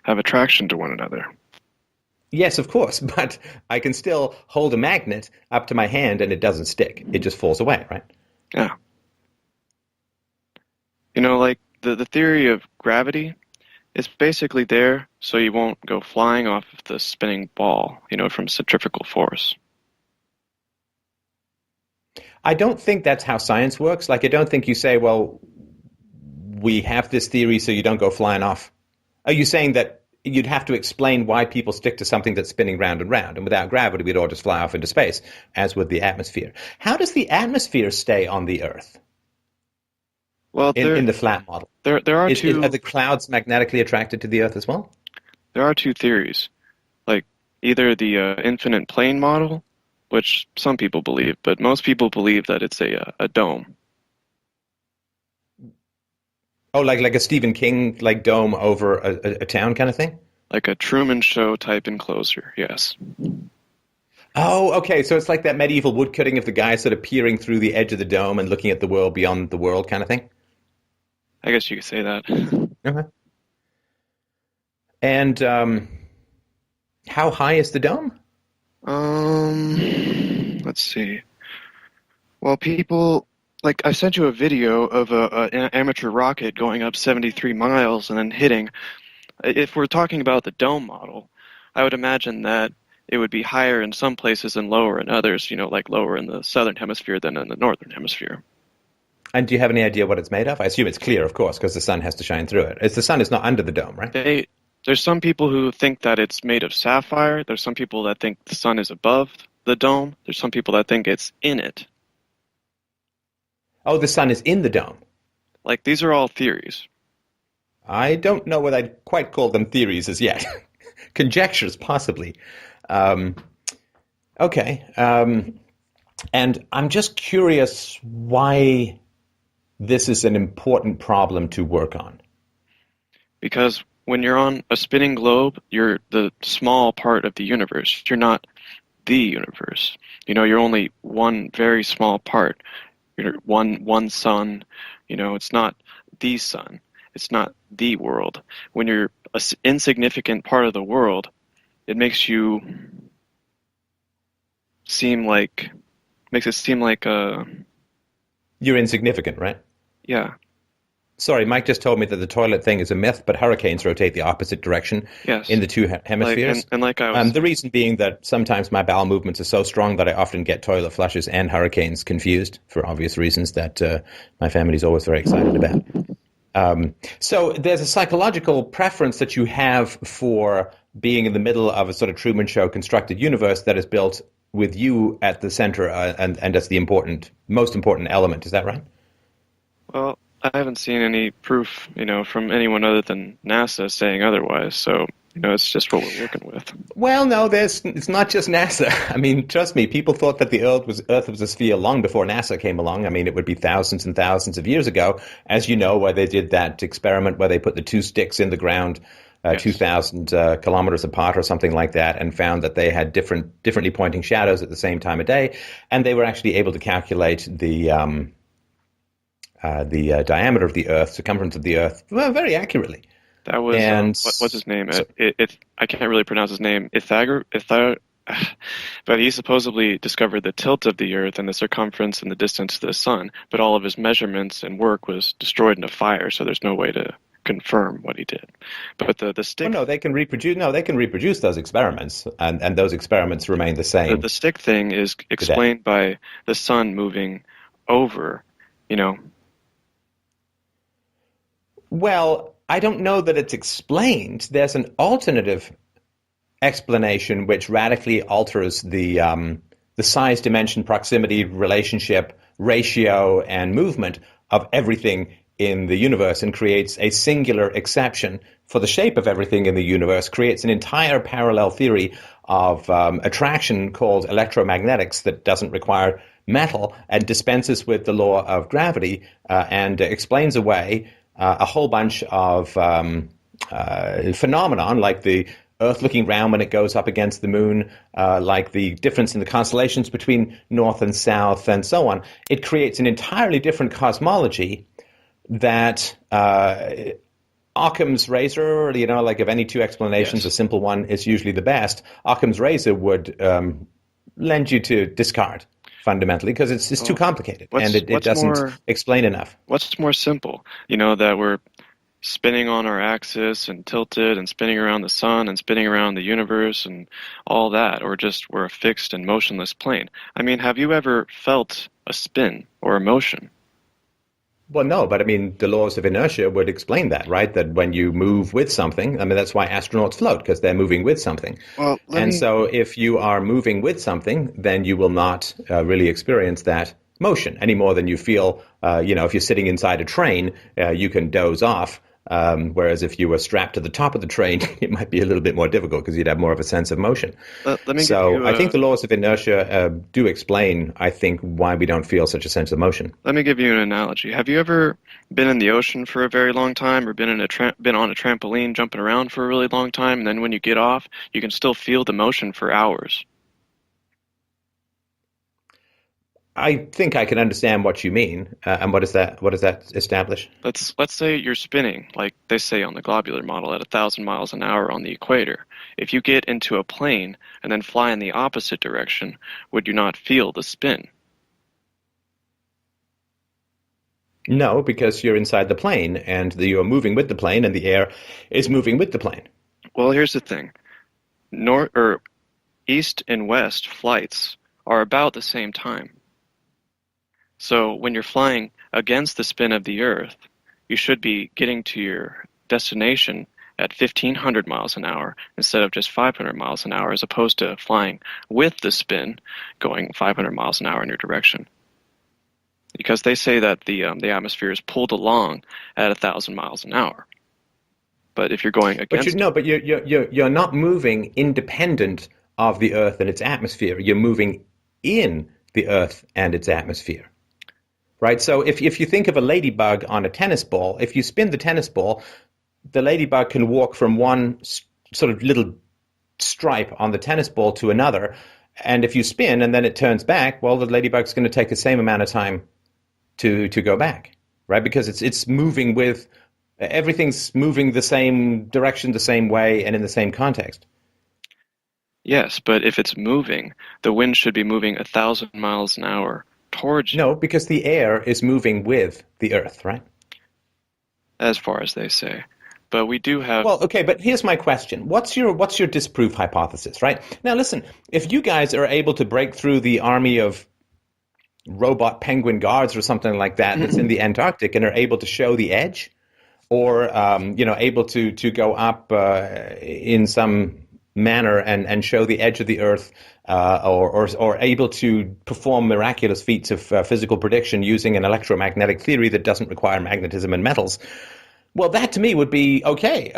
have attraction to one another. Yes, of course, but I can still hold a magnet up to my hand and it doesn't stick. It just falls away, right? Yeah. Like the theory of gravity is basically there so you won't go flying off of the spinning ball, from centrifugal force. I don't think that's how science works. Like, I don't think you say, well, we have this theory so you don't go flying off. Are you saying that you'd have to explain why people stick to something that's spinning round and round, and without gravity we'd all just fly off into space, as would the atmosphere? How does the atmosphere stay on the Earth? Well, in the flat model, there are two. Are the clouds magnetically attracted to the Earth as well? There are two theories, like either the infinite plane model, which some people believe, but most people believe that it's a dome. Oh, like a Stephen King dome over a town kind of thing? Like a Truman Show type enclosure, yes. Oh, okay. So it's like that medieval woodcutting of the guy sort of peering through the edge of the dome and looking at the world beyond the world kind of thing? I guess you could say that. Okay. And how high is the dome? Let's see. Well, people, I sent you a video of an amateur rocket going up 73 miles and then hitting. If we're talking about the dome model, I would imagine that it would be higher in some places and lower in others, like lower in the southern hemisphere than in the northern hemisphere. And do you have any idea what it's made of? I assume it's clear, of course, because the sun has to shine through it. The sun is not under the dome, right? There's some people who think that it's made of sapphire. There's some people that think the sun is above the dome. There's some people that think it's in it. Oh, the sun is in the dome. These are all theories. I don't know whether I'd quite call them theories as yet. Conjectures, possibly. Okay. And I'm just curious why this is an important problem to work on. Because when you're on a spinning globe, you're the small part of the universe. You're not the universe. You're only one very small part. You're one sun. It's not the sun. It's not the world. When you're an insignificant part of the world, it makes it seem like you're insignificant, right? Yeah. Sorry, Mike just told me that the toilet thing is a myth, but hurricanes rotate the opposite direction in the two hemispheres. The reason being that sometimes my bowel movements are so strong that I often get toilet flushes and hurricanes confused for obvious reasons that my family is always very excited about. So there's a psychological preference that you have for being in the middle of a sort of Truman Show constructed universe that is built with you at the center and as the most important element. Is that right? Well, I haven't seen any proof, from anyone other than NASA saying otherwise. So, it's just what we're working with. Well, no, it's not just NASA. I mean, trust me, people thought that the Earth was a sphere long before NASA came along. I mean, it would be thousands and thousands of years ago, as you know, where they did that experiment where they put the two sticks in the ground 2,000 kilometers apart or something like that, and found that they had differently pointing shadows at the same time of day, and they were actually able to calculate the diameter of the Earth, circumference of the Earth, very accurately. That was what's his name? I can't really pronounce his name. But he supposedly discovered the tilt of the Earth and the circumference and the distance to the sun. But all of his measurements and work was destroyed in a fire, so there's no way to confirm what he did. But the stick. Oh, no, they can reproduce. No, they can reproduce those experiments, and those experiments remain the same. The stick thing is explained by the sun moving over. Well, I don't know that it's explained. There's an alternative explanation which radically alters the size, dimension, proximity, relationship, ratio, and movement of everything in the universe and creates a singular exception for the shape of everything in the universe, creates an entire parallel theory of attraction called electromagnetics that doesn't require metal and dispenses with the law of gravity and explains away a whole bunch of phenomenon like the Earth looking round when it goes up against the moon, like the difference in the constellations between north and south, and so on. It creates an entirely different cosmology that Occam's razor, like of any two explanations, Yes. a simple one is usually the best. Occam's razor would lend you to discard fundamentally because it's too complicated and it doesn't explain enough. What's more simple? That we're spinning on our axis and tilted and spinning around the sun and spinning around the universe and all that, or just we're a fixed and motionless plane. I mean, have you ever felt a spin or a motion? Well, no, but I mean, the laws of inertia would explain that, right? That when you move with something, I mean, that's why astronauts float, because they're moving with something. Well, So if you are moving with something, then you will not really experience that motion any more than you feel, if you're sitting inside a train, you can doze off. Whereas if you were strapped to the top of the train, it might be a little bit more difficult because you'd have more of a sense of motion. I think the laws of inertia do explain, I think, why we don't feel such a sense of motion. Let me give you an analogy. Have you ever been in the ocean for a very long time or been on a trampoline jumping around for a really long time, and then when you get off, you can still feel the motion for hours? I think I can understand what you mean. And what does that establish? Let's say you're spinning, like they say on the globular model, at 1,000 miles an hour on the equator. If you get into a plane and then fly in the opposite direction, would you not feel the spin? No, because you're inside the plane and you're moving with the plane and the air is moving with the plane. Well, here's the thing. East and west flights are about the same time. So when you're flying against the spin of the Earth, you should be getting to your destination at 1,500 miles an hour instead of just 500 miles an hour, as opposed to flying with the spin going 500 miles an hour in your direction. Because they say that the atmosphere is pulled along at 1,000 miles an hour. But if you're going against... But you're not moving independent of the Earth and its atmosphere. You're moving in the Earth and its atmosphere. Right? So if you think of a ladybug on a tennis ball, if you spin the tennis ball, the ladybug can walk from one sort of little stripe on the tennis ball to another. And if you spin and then it turns back, well, the ladybug's going to take the same amount of time to go back, right? Because it's moving with, everything's moving the same direction, the same way, and in the same context. Yes, but if it's moving, the wind should be moving 1,000 miles an hour towards you. No, because the air is moving with the Earth, right? As far as they say. But we do have... Well, okay, but here's my question. What's your disproof hypothesis, right? Now, listen, if you guys are able to break through the army of robot penguin guards or something like that that's in the Antarctic and are able to show the edge, or, able to go up in some manner and show the edge of the Earth, or able to perform miraculous feats of physical prediction using an electromagnetic theory that doesn't require magnetism and metals, well, that to me would be okay.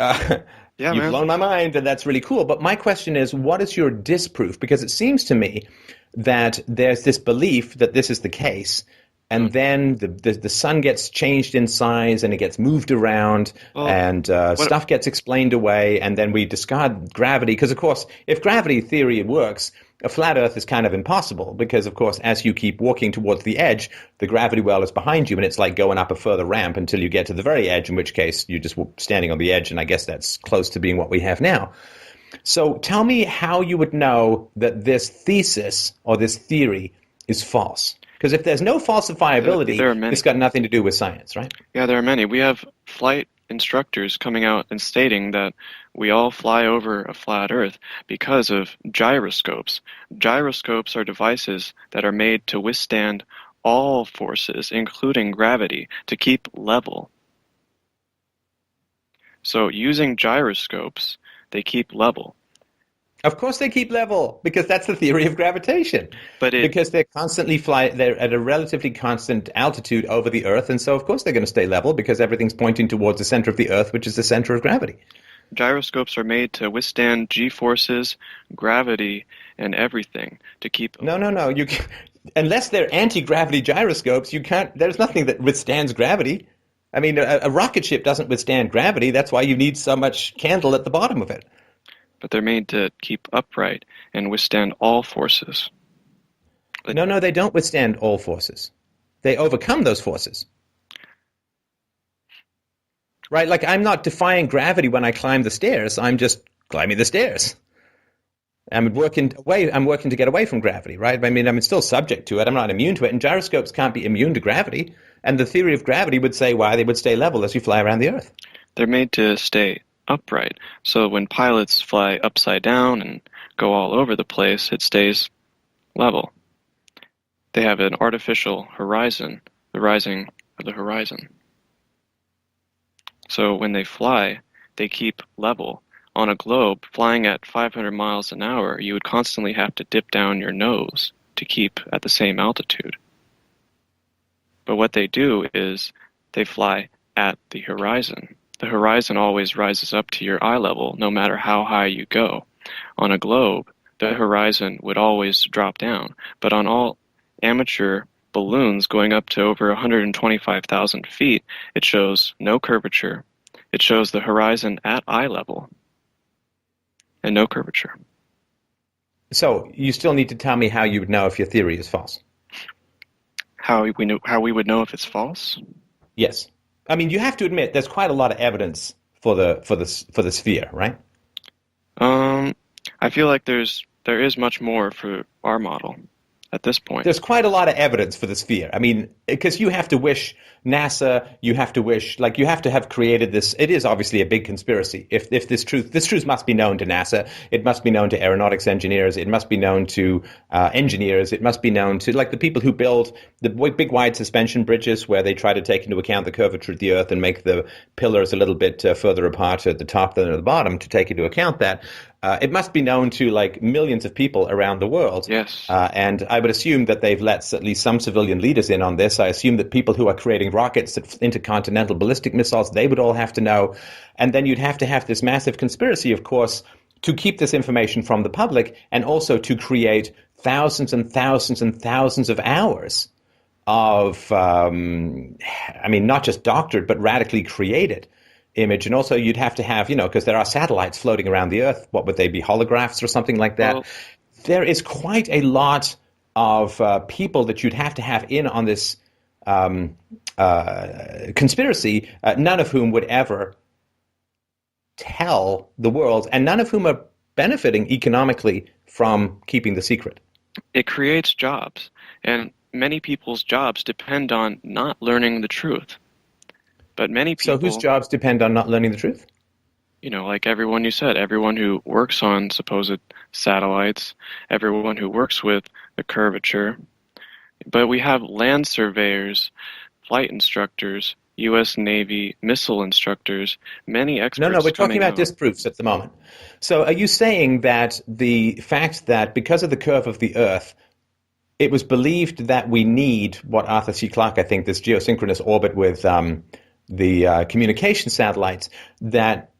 You've blown my mind, and that's really cool. But my question is, what is your disproof? Because it seems to me that there's this belief that this is the case, and then the sun gets changed in size and it gets moved around, and stuff gets explained away, and then we discard gravity. Because, of course, if gravity theory works, a flat Earth is kind of impossible because, of course, as you keep walking towards the edge, the gravity well is behind you, and it's like going up a further ramp until you get to the very edge, in which case you're just standing on the edge, and I guess that's close to being what we have now. So tell me how you would know that this thesis or this theory is false. Because if there's no falsifiability, it's got nothing to do with science, right? Yeah, there are many. We have flight instructors coming out and stating that we all fly over a flat Earth because of gyroscopes. Gyroscopes are devices that are made to withstand all forces, including gravity, to keep level. So using gyroscopes, they keep level. Of course they keep level, because that's the theory of gravitation. Because they're at a relatively constant altitude over the Earth, and so of course they're going to stay level because everything's pointing towards the center of the Earth, which is the center of gravity. Gyroscopes are made to withstand G-forces, gravity, and everything to keep... No. Unless they're anti-gravity gyroscopes, you can't. There's nothing that withstands gravity. I mean, a rocket ship doesn't withstand gravity. That's why you need so much candle at the bottom of it. But they're made to keep upright and withstand all forces. No, they don't withstand all forces. They overcome those forces. Right? Like, I'm not defying gravity when I climb the stairs. I'm just climbing the stairs. I'm working to get away from gravity, right? I mean, I'm still subject to it. I'm not immune to it. And gyroscopes can't be immune to gravity. And the theory of gravity would say why they would stay level as you fly around the Earth. They're made to stay upright. So when pilots fly upside down and go all over the place, it stays level. They have an artificial horizon, the rising of the horizon. So when they fly, they keep level. On a globe, flying at 500 miles an hour, you would constantly have to dip down your nose to keep at the same altitude. But what they do is they fly at the horizon. The horizon always rises up to your eye level, no matter how high you go. On a globe, the horizon would always drop down. But on all amateur balloons going up to over 125,000 feet, it shows no curvature. It shows the horizon at eye level and no curvature. So you still need to tell me how you would know if your theory is false. How we would know if it's false? Yes. I mean, you have to admit there's quite a lot of evidence for the sphere, right? I feel like there is much more for our model at this point. There's quite a lot of evidence for the sphere. I mean, because you have to wish NASA, you have to have created this. It is obviously a big conspiracy. If this truth must be known to NASA, it must be known to aeronautics engineers, it must be known to engineers, it must be known to like the people who build the big wide suspension bridges where they try to take into account the curvature of the Earth and make the pillars a little bit further apart at the top than at the bottom to take into account that. It must be known to like millions of people around the world. Yes. And I would assume that they've let at least some civilian leaders in on this. I assume that people who are creating rockets, intercontinental ballistic missiles, they would all have to know. And then you'd have to have this massive conspiracy, of course, to keep this information from the public and also to create thousands and thousands and thousands of hours of, not just doctored, but radically created image. And also you'd have to have, because there are satellites floating around the Earth. What would they be, holographs or something like that? Well, there is quite a lot of people that you'd have to have in on this conspiracy, none of whom would ever tell the world, and none of whom are benefiting economically from keeping the secret. It creates jobs, and many people's jobs depend on not learning the truth. But many people... So whose jobs depend on not learning the truth? Like everyone you said, everyone who works on supposed satellites, everyone who works with the curvature. But we have land surveyors, flight instructors, U.S. Navy missile instructors, many experts. No, we're talking about disproofs at the moment. So are you saying that the fact that because of the curve of the Earth, it was believed that we need what Arthur C. Clarke, I think, this geosynchronous orbit with the communication satellites, that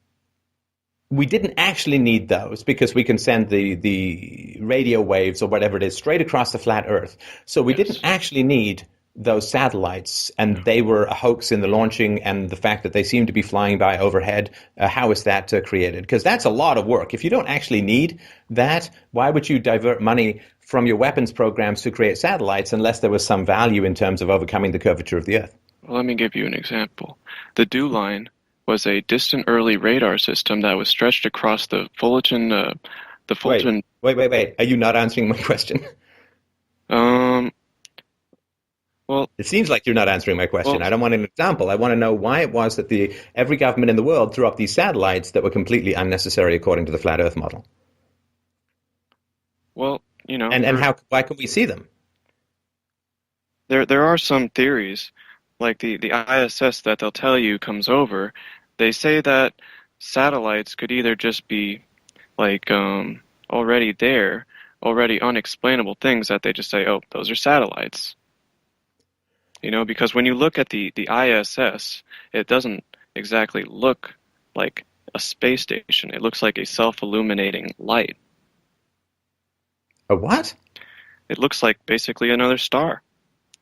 we didn't actually need those because we can send the radio waves or whatever it is straight across the flat Earth. So we didn't actually need those satellites, and they were a hoax in the launching, and the fact that they seem to be flying by overhead, how is that created? Because that's a lot of work. If you don't actually need that, why would you divert money from your weapons programs to create satellites unless there was some value in terms of overcoming the curvature of the Earth? Well, let me give you an example. The DEW line was a distant early radar system that was stretched across the Fullerton. Wait. Are you not answering my question? Well, it seems like you're not answering my question. Well, I don't want an example. I want to know why it was that every government in the world threw up these satellites that were completely unnecessary according to the flat Earth model. Well, why can we see them? There are some theories, like the ISS that they'll tell you comes over. They say that satellites could either just be like already there, already unexplainable things that they just say, oh, those are satellites. Because when you look at the ISS, it doesn't exactly look like a space station. It looks like a self-illuminating light. A what? It looks like basically another star.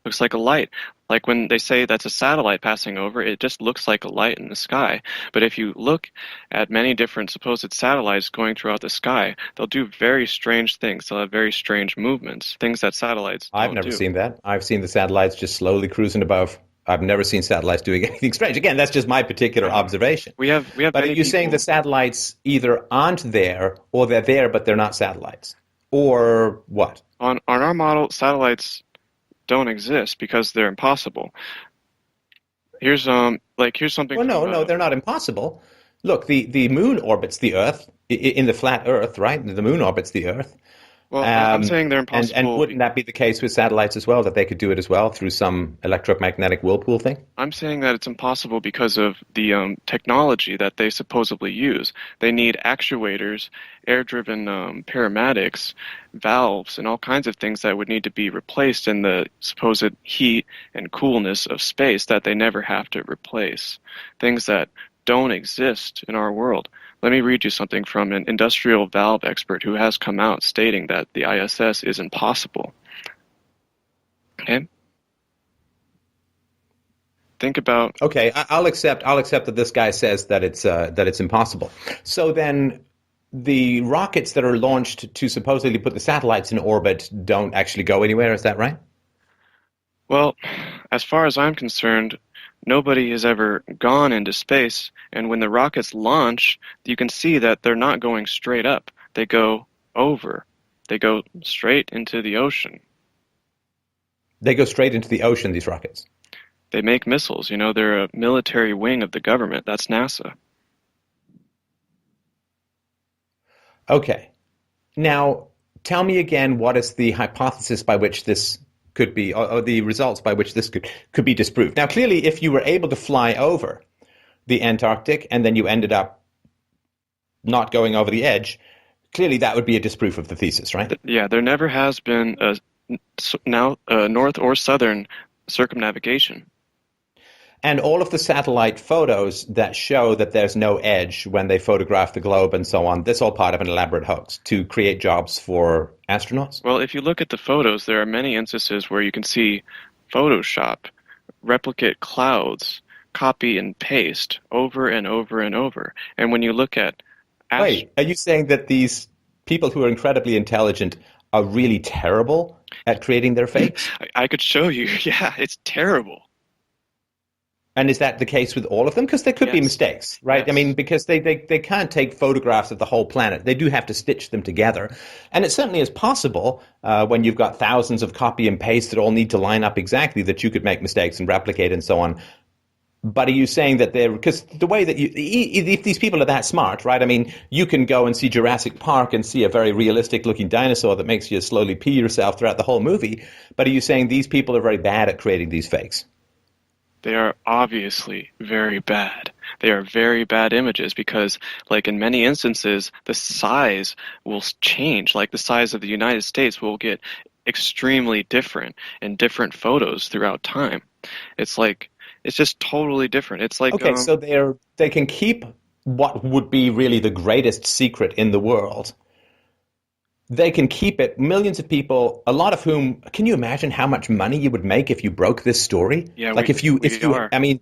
Looks like a light. Like when they say that's a satellite passing over, it just looks like a light in the sky. But if you look at many different supposed satellites going throughout the sky, they'll do very strange things. They'll have very strange movements, things that satellites don't I've never do. seen that. I've seen the satellites just slowly cruising above. I've never seen satellites doing anything strange. Again, that's just my particular observation. We have But are many you saying people- the satellites either aren't there, or they're there but they're not satellites? Or what? On our model, satellites don't exist because they're impossible. Here's something. Well, no, they're not impossible. Look, the moon orbits the Earth in the flat Earth, right? The moon orbits the Earth. Well, I'm saying they're impossible. And wouldn't that be the case with satellites as well, that they could do it as well through some electromagnetic whirlpool thing? I'm saying that it's impossible because of the technology that they supposedly use. They need actuators, air-driven paramedics, valves, and all kinds of things that would need to be replaced in the supposed heat and coolness of space that they never have to replace. Things that don't exist in our world. Let me read you something from an industrial valve expert who has come out stating that the ISS is impossible. Okay? Think about... Okay, I'll accept that this guy says that it's impossible. So then the rockets that are launched to supposedly put the satellites in orbit don't actually go anywhere, is that right? Well, as far as I'm concerned, nobody has ever gone into space, and when the rockets launch, you can see that they're not going straight up. They go over. They go straight into the ocean. They go straight into the ocean, these rockets. They make missiles. They're a military wing of the government. That's NASA. Okay. Now, tell me again, what is the hypothesis by which this could be, or the results by which this could be disproved? Now, clearly, if you were able to fly over the Antarctic and then you ended up not going over the edge, clearly that would be a disproof of the thesis, right? Yeah, there never has been a north or southern circumnavigation. And all of the satellite photos that show that there's no edge when they photograph the globe and so on, that's all part of an elaborate hoax to create jobs for astronauts? Well, if you look at the photos, there are many instances where you can see Photoshop, replicate clouds, copy and paste over and over and over. And when you look at... Wait, are you saying that these people who are incredibly intelligent are really terrible at creating their fakes? I could show you. Yeah, it's terrible. And is that the case with all of them? Because there could be mistakes, right? Yes. I mean, because they can't take photographs of the whole planet. They do have to stitch them together. And it certainly is possible when you've got thousands of copy and paste that all need to line up exactly that you could make mistakes and replicate and so on. But are you saying that because the way that if these people are that smart, right? I mean, you can go and see Jurassic Park and see a very realistic looking dinosaur that makes you slowly pee yourself throughout the whole movie. But are you saying these people are very bad at creating these fakes? They are obviously very bad. They are very bad images because, like in many instances, the size will change. Like the size of the United States will get extremely different in different photos throughout time. It's just totally different. It's like okay, so they can keep what would be really the greatest secret in the world. They can keep it. Millions of people, a lot of whom, can you imagine how much money you would make if you broke this story? Yeah, like if you, I mean,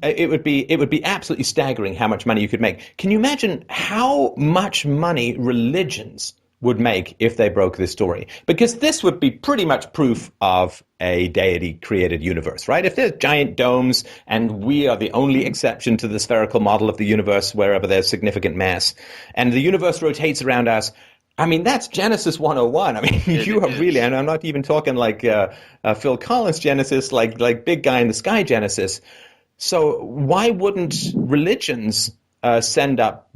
it would be absolutely staggering how much money you could make. Can you imagine how much money religions would make if they broke this story? Because this would be pretty much proof of a deity-created universe, right? If there's giant domes and we are the only exception to the spherical model of the universe wherever there's significant mass, and the universe rotates around us, I mean, that's Genesis 101. I mean, you are really, and I'm not even talking like Phil Collins Genesis, like big guy in the sky Genesis. So why wouldn't religions send up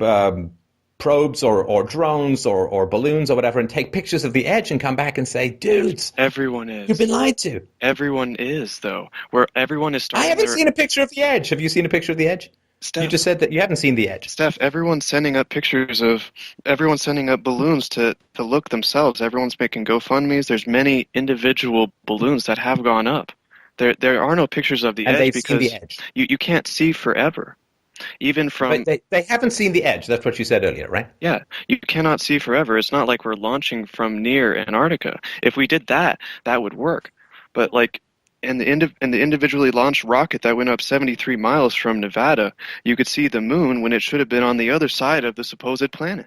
probes or drones or balloons or whatever and take pictures of the edge and come back and say, dudes, everyone is. You've been lied to. Everyone is, though. Where everyone is starting. I haven't seen a picture of the edge. Have you seen a picture of the edge? Steph, You just said that you haven't seen the edge. Steph, everyone's sending up balloons to look themselves. Everyone's making GoFundMes. There's many individual balloons that have gone up. There are no pictures of the And edge they've seen because the edge. you can't see forever. Even from But they haven't seen the edge. That's what you said earlier, right? Yeah, you cannot see forever. It's not like we're launching from near Antarctica. If we did that, that would work. But like in the individually launched rocket that went up 73 miles from Nevada, you could see the moon when it should have been on the other side of the supposed planet.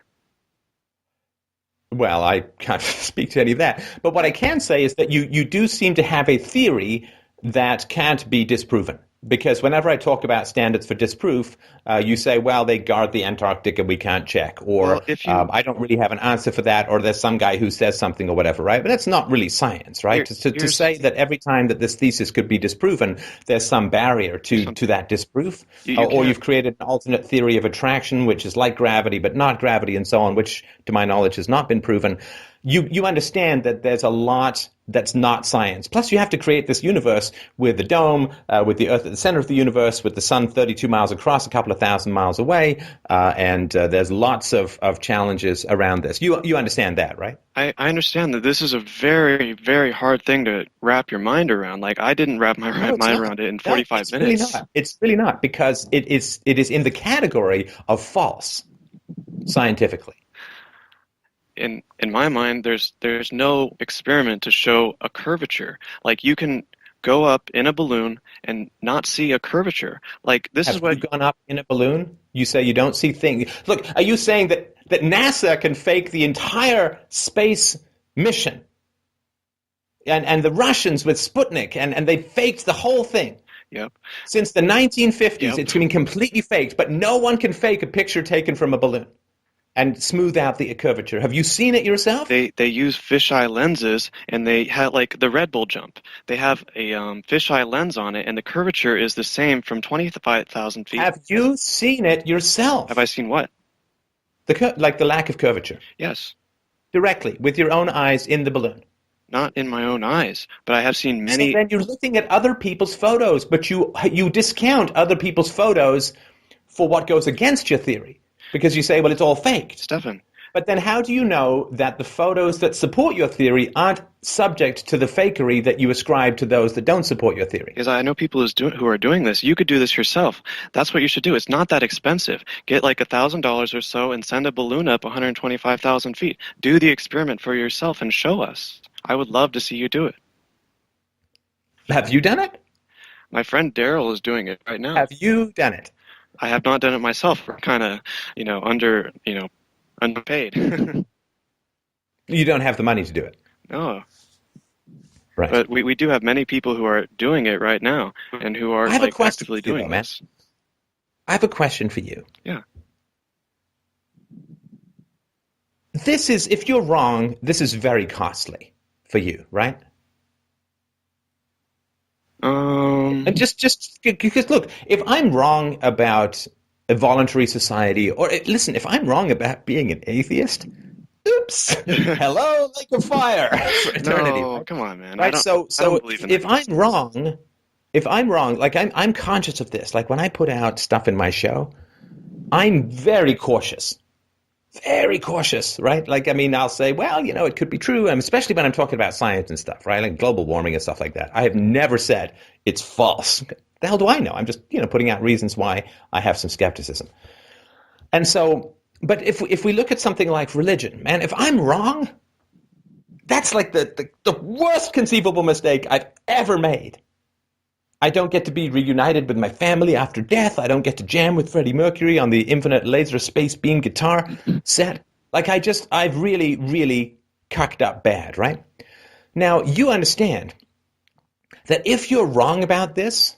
Well, I can't speak to any of that. But what I can say is that you do seem to have a theory that can't be disproven. Because whenever I talk about standards for disproof, you say, well, they guard the Antarctic and we can't check. Or I don't really have an answer for that. Or there's some guy who says something or whatever, right? But that's not really science, right? To say that every time that this thesis could be disproven, there's some barrier to that disproof. Or you've created an alternate theory of attraction, which is like gravity but not gravity and so on, which to my knowledge has not been proven. You understand that there's a lot that's not science. Plus, you have to create this universe with the dome, with the Earth at the center of the universe, with the sun 32 miles across, a couple of thousand miles away, and there's lots of challenges around this. You understand that, right? I understand that this is a very, very hard thing to wrap your mind around. Like, I didn't wrap my mind around it in 45 minutes. Really not. It's really not, because it is in the category of false, scientifically. In my mind, there's no experiment to show a curvature. Like, you can go up in a balloon and not see a curvature. Like, this is what... Have you gone up in a balloon? You say you don't see things. Look, are you saying that NASA can fake the entire space mission? And the Russians with Sputnik, and they faked the whole thing. Yep. Since the 1950s, Yep. It's been completely faked, but no one can fake a picture taken from a balloon and smooth out the curvature. Have you seen it yourself? They use fisheye lenses, and they have, like, the Red Bull jump. They have a fisheye lens on it, and the curvature is the same from 25,000 feet. Have you seen it yourself? Have I seen what? Like the lack of curvature. Yes. Directly, with your own eyes in the balloon. Not in my own eyes, but I have seen many... So then you're looking at other people's photos, but you discount other people's photos for what goes against your theory. Because you say, well, it's all faked. Stefan. But then how do you know that the photos that support your theory aren't subject to the fakery that you ascribe to those that don't support your theory? Because I know people who are doing this. You could do this yourself. That's what you should do. It's not that expensive. Get like $1,000 or so and send a balloon up 125,000 feet. Do the experiment for yourself and show us. I would love to see you do it. Have you done it? My friend Daryl is doing it right now. Have you done it? I have not done it myself. We're kind of, underpaid. You don't have the money to do it. No. Right. But we do have many people who are doing it right now and who are actively doing this. I have a question for you. Yeah. This is, if you're wrong, this is very costly for you, right? And just because, look, if I'm wrong about a voluntary society, or listen, if I'm wrong about being an atheist, oops, hello, lake of fire for eternity. No, right? come on, man. Right? I don't believe in that. If I'm wrong, like I'm conscious of this. Like when I put out stuff in my show, I'm very cautious. Very cautious, right? Like, I mean, I'll say, well, it could be true, especially when I'm talking about science and stuff, right? Like global warming and stuff like that. I have never said it's false. The hell do I know? I'm just, putting out reasons why I have some skepticism. And so, but if we look at something like religion, man, if I'm wrong, that's like the worst conceivable mistake I've ever made. I don't get to be reunited with my family after death. I don't get to jam with Freddie Mercury on the Infinite Laser Space Beam guitar set. Like I've really, really cucked up bad, right? Now, you understand that if you're wrong about this,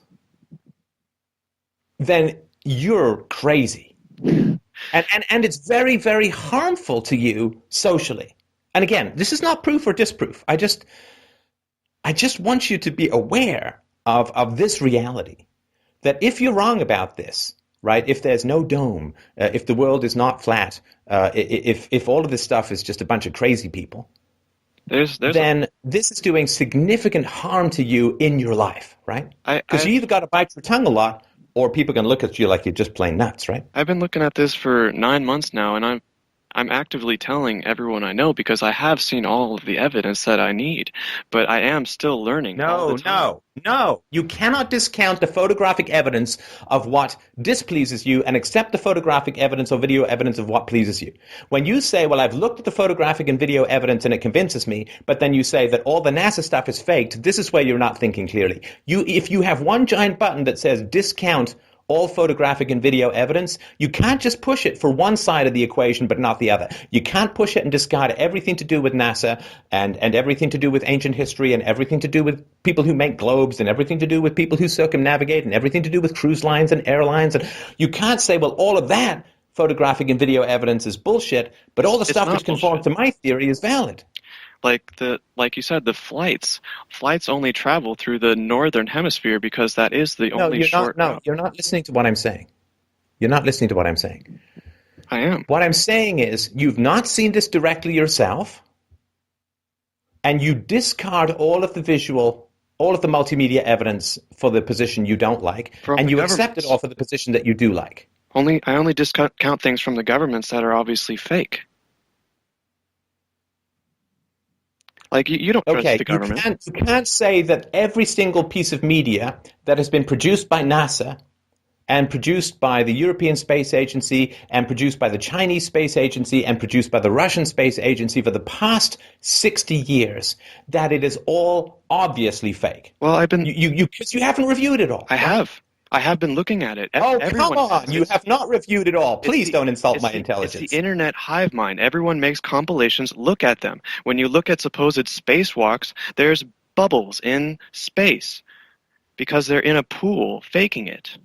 then you're crazy. And it's very, very harmful to you socially. And again, this is not proof or disproof. I just want you to be aware of this reality, that if you're wrong about this, right, if there's no dome, if the world is not flat, if all of this stuff is just a bunch of crazy people, then this is doing significant harm to you in your life, right? Because you either got to bite your tongue a lot or people can look at you like you're just plain nuts, right? I've been looking at this for 9 months now, and I'm actively telling everyone I know because I have seen all of the evidence that I need, but I am still learning all the time. No. You cannot discount the photographic evidence of what displeases you and accept the photographic evidence or video evidence of what pleases you. When you say, well, I've looked at the photographic and video evidence and it convinces me, but then you say that all the NASA stuff is faked, this is where you're not thinking clearly. If you have one giant button that says discount all photographic and video evidence, you can't just push it for one side of the equation but not the other. You can't push it and discard everything to do with NASA and everything to do with ancient history and everything to do with people who make globes and everything to do with people who circumnavigate and everything to do with cruise lines and airlines. And you can't say, well, all of that photographic and video evidence is bullshit, but all the stuff which conforms to my theory is valid. Like you said, the flights only travel through the northern hemisphere because that is the only short route. You're not listening to what I'm saying. You're not listening to what I'm saying. I am. What I'm saying is you've not seen this directly yourself, and you discard all of the visual, all of the multimedia evidence for the position you don't like, and you accept it all for the position that you do like. I only discount things from the governments that are obviously fake. Like, you don't trust the government. You can't say that every single piece of media that has been produced by NASA and produced by the European Space Agency and produced by the Chinese Space Agency and produced by the Russian Space Agency for the past 60 years, that it is all obviously fake. Well, you haven't reviewed it all. I have been looking at it. Come on. You have not reviewed it all. Please don't insult my intelligence. It's the internet hive mind. Everyone makes compilations. Look at them. When you look at supposed spacewalks, there's bubbles in space because they're in a pool faking it.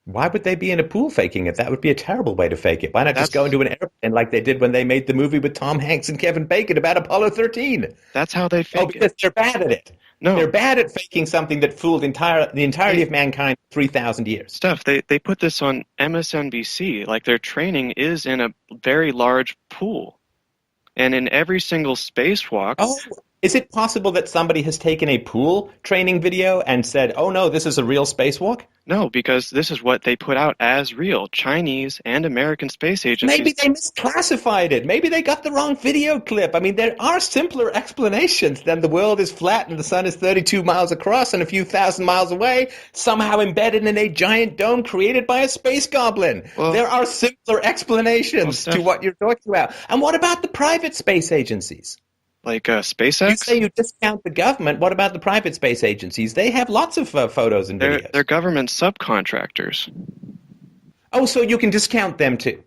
Why would they be in a pool faking it? That would be a terrible way to fake it. Why not just go into an airplane like they did when they made the movie with Tom Hanks and Kevin Bacon about Apollo 13? That's how they fake it. Because they're bad at it. No. They're bad at faking something that fooled the entirety of mankind for 3,000 years. Steph, they put this on MSNBC. Like, their training is in a very large pool. And in every single spacewalk... Oh, is it possible that somebody has taken a pool training video and said, oh no, this is a real spacewalk? No, because this is what they put out as real. Chinese and American space agencies... Maybe they misclassified it. Maybe they got the wrong video clip. I mean, there are simpler explanations than the world is flat and the sun is 32 miles across and a few thousand miles away, somehow embedded in a giant dome created by a space goblin. Well, there are simpler explanations to what you're talking about. And what about the private space agencies? Like SpaceX? You say you discount the government. What about the private space agencies? They have lots of photos and videos. They're government subcontractors. Oh, so you can discount them too?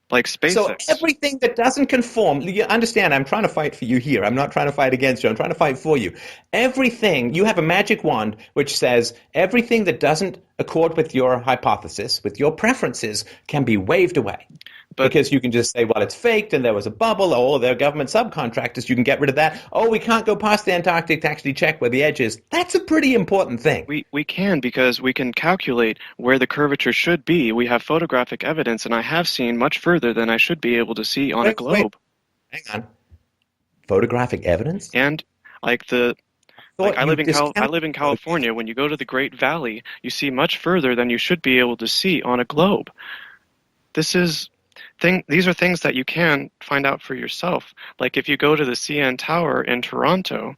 Like SpaceX. So everything that doesn't conform, you understand, I'm trying to fight for you here. I'm not trying to fight against you. I'm trying to fight for you. Everything, you have a magic wand which says everything that doesn't accord with your hypothesis, with your preferences, can be waved away. Because you can just say, well, it's faked and there was a bubble. Oh, they're government subcontractors. You can get rid of that. Oh, we can't go past the Antarctic to actually check where the edge is. That's a pretty important thing. We can, because we can calculate where the curvature should be. We have photographic evidence, and I have seen much further than I should be able to see on a globe. Hang on. Photographic evidence? And I live in California. When you go to the Great Valley, you see much further than you should be able to see on a globe. These are things that you can find out for yourself. Like if you go to the CN Tower in Toronto,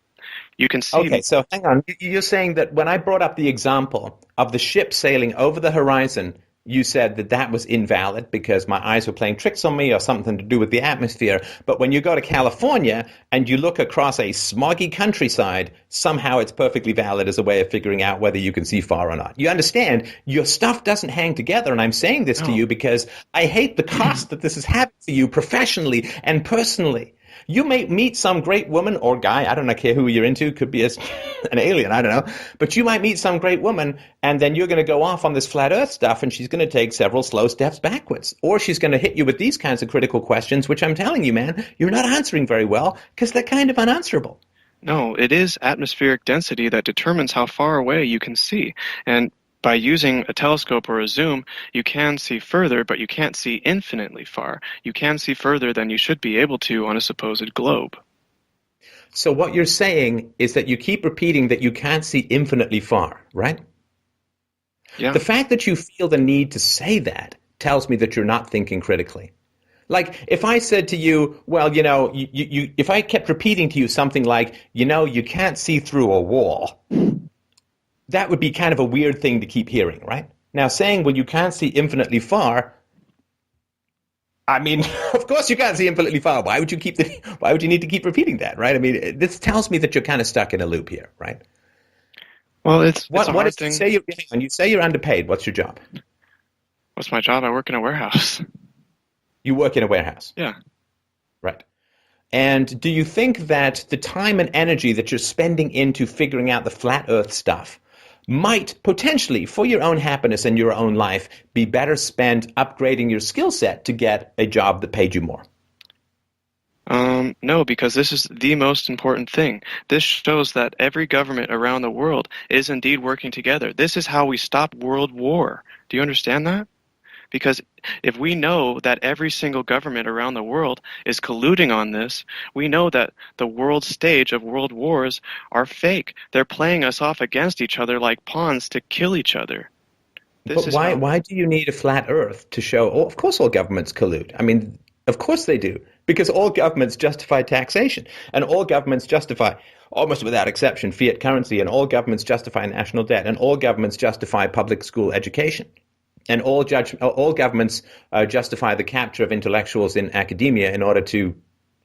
you can see... Okay, so hang on. You're saying that when I brought up the example of the ship sailing over the horizon, you said that that was invalid because my eyes were playing tricks on me or something to do with the atmosphere. But when you go to California and you look across a smoggy countryside, somehow it's perfectly valid as a way of figuring out whether you can see far or not. You understand? Your stuff doesn't hang together, and I'm saying this to you because I hate the cost that this is having to you professionally and personally. You may meet some great woman or guy, I don't care who you're into, could be an alien, I don't know, but you might meet some great woman and then you're going to go off on this flat earth stuff and she's going to take several slow steps backwards. Or she's going to hit you with these kinds of critical questions, which I'm telling you, man, you're not answering very well because they're kind of unanswerable. No, it is atmospheric density that determines how far away you can see. And by using a telescope or a zoom, you can see further, but you can't see infinitely far. You can see further than you should be able to on a supposed globe. So what you're saying is that you keep repeating that you can't see infinitely far, right? Yeah. The fact that you feel the need to say that tells me that you're not thinking critically. Like, if I said to you, well, if I kept repeating to you something like, you can't see through a wall, that would be kind of a weird thing to keep hearing, right? Now, saying, well, you can't see infinitely far, I mean, of course you can't see infinitely far. Why would you need to keep repeating that, right? I mean, this tells me that you're kind of stuck in a loop here, right? Well, it's a What hard is thing. When you say you're underpaid, what's your job? What's my job? I work in a warehouse. You work in a warehouse. Yeah. Right. And do you think that the time and energy that you're spending into figuring out the flat earth stuff might potentially, for your own happiness and your own life, be better spent upgrading your skill set to get a job that paid you more? No, because this is the most important thing. This shows that every government around the world is indeed working together. This is how we stop world war. Do you understand that? Because if we know that every single government around the world is colluding on this, we know that the world stage of world wars are fake. They're playing us off against each other like pawns to kill each other. But why do you need a flat earth to show, oh, of course all governments collude. I mean, of course they do. Because all governments justify taxation. And all governments justify, almost without exception, fiat currency. And all governments justify national debt. And all governments justify public school education. And all governments justify the capture of intellectuals in academia in order to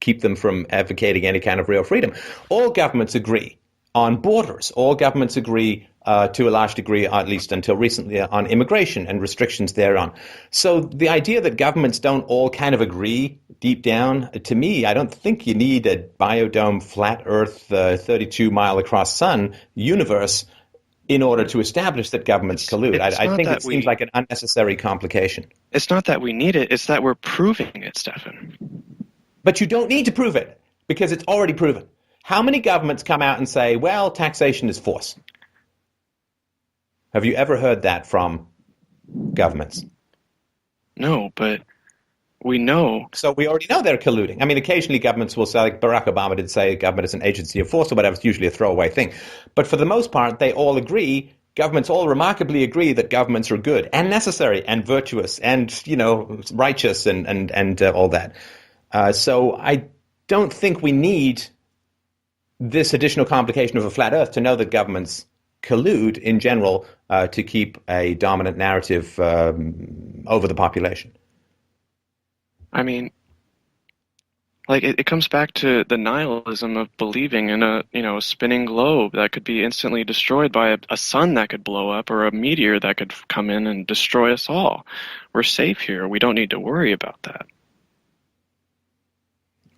keep them from advocating any kind of real freedom. All governments agree on borders. All governments agree to a large degree, at least until recently, on immigration and restrictions thereon. So the idea that governments don't all kind of agree deep down, to me, I don't think you need a biodome, flat Earth, 32-mile across sun universe in order to establish that governments collude. I think it seems like an unnecessary complication. It's not that we need it, it's that we're proving it, Stefan. But you don't need to prove it, because it's already proven. How many governments come out and say, well, taxation is force? Have you ever heard that from governments? No, but we know. So we already know they're colluding. I mean, occasionally governments will say, like Barack Obama did say, government is an agency of force or whatever. It's usually a throwaway thing. But for the most part, they all agree, governments all remarkably agree that governments are good and necessary and virtuous and, righteous and all that. So I don't think we need this additional complication of a flat earth to know that governments collude in general to keep a dominant narrative over the population. I mean, like it comes back to the nihilism of believing in a spinning globe that could be instantly destroyed by a sun that could blow up or a meteor that could come in and destroy us all. We're safe here. We don't need to worry about that.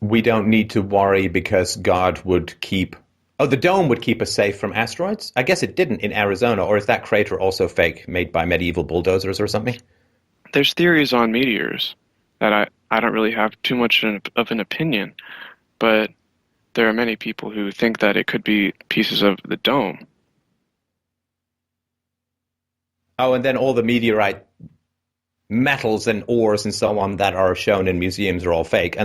We don't need to worry because God would keep... Oh, the dome would keep us safe from asteroids? I guess it didn't in Arizona, or is that crater also fake, made by medieval bulldozers or something? There's theories on meteors that I don't really have too much of an opinion, but there are many people who think that it could be pieces of the dome. Oh, and then all the meteorite metals and ores and so on that are shown in museums are all fake,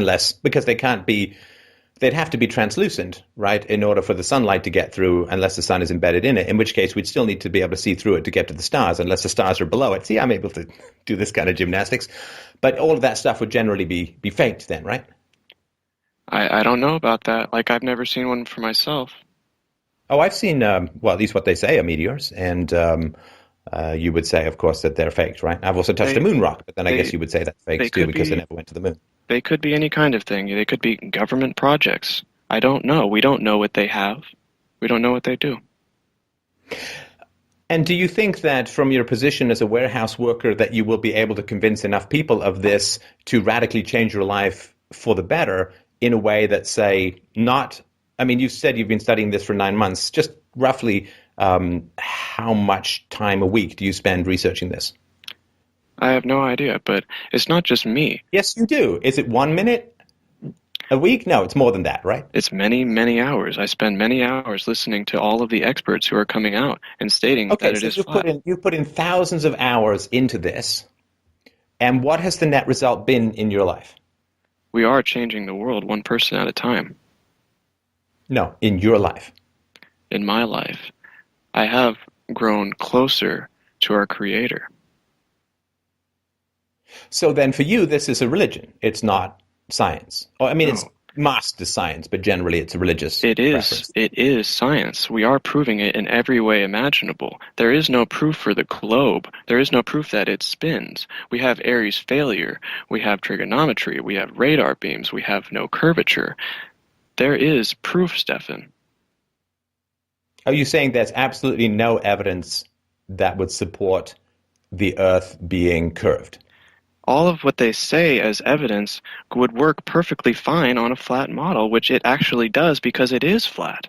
because they'd have to be translucent, right, in order for the sunlight to get through, unless the sun is embedded in it, in which case we'd still need to be able to see through it to get to the stars, unless the stars are below it. See, I'm able to do this kind of gymnastics. But all of that stuff would generally be faked then, right? I don't know about that. Like, I've never seen one for myself. Oh, I've seen, well, at least what they say are meteors, and you would say, of course, that they're faked, right? I've also touched a moon rock, but then I guess you would say that's fakes too, because they never went to the moon. They could be any kind of thing. They could be government projects. I don't know. We don't know what they have. We don't know what they do. And do you think that from your position as a warehouse worker that you will be able to convince enough people of this to radically change your life for the better in a way that, say, not... I mean, you said you've been studying this for 9 months. Just roughly how much time a week do you spend researching this? I have no idea, but it's not just me. Yes, you do. Is it 1 minute a week? No, it's more than that, right? It's many, many hours. I spend many hours listening to all of the experts who are coming out and stating that it is flat. You've put in thousands of hours into this, and what has the net result been in your life? We are changing the world one person at a time. No, in your life. In my life, I have grown closer to our Creator. So then for you, this is a religion. It's not science. Or, I mean, No. it's masked as science, but generally it's a religious It preference. is science. We are proving it in every way imaginable. There is no proof for the globe. There is no proof that it spins. We have Airy's failure. We have trigonometry. We have radar beams. We have no curvature. There is proof, Stefan. Are you saying there's absolutely no evidence that would support the Earth being curved? All of what they say as evidence would work perfectly fine on a flat model, which it actually does because it is flat.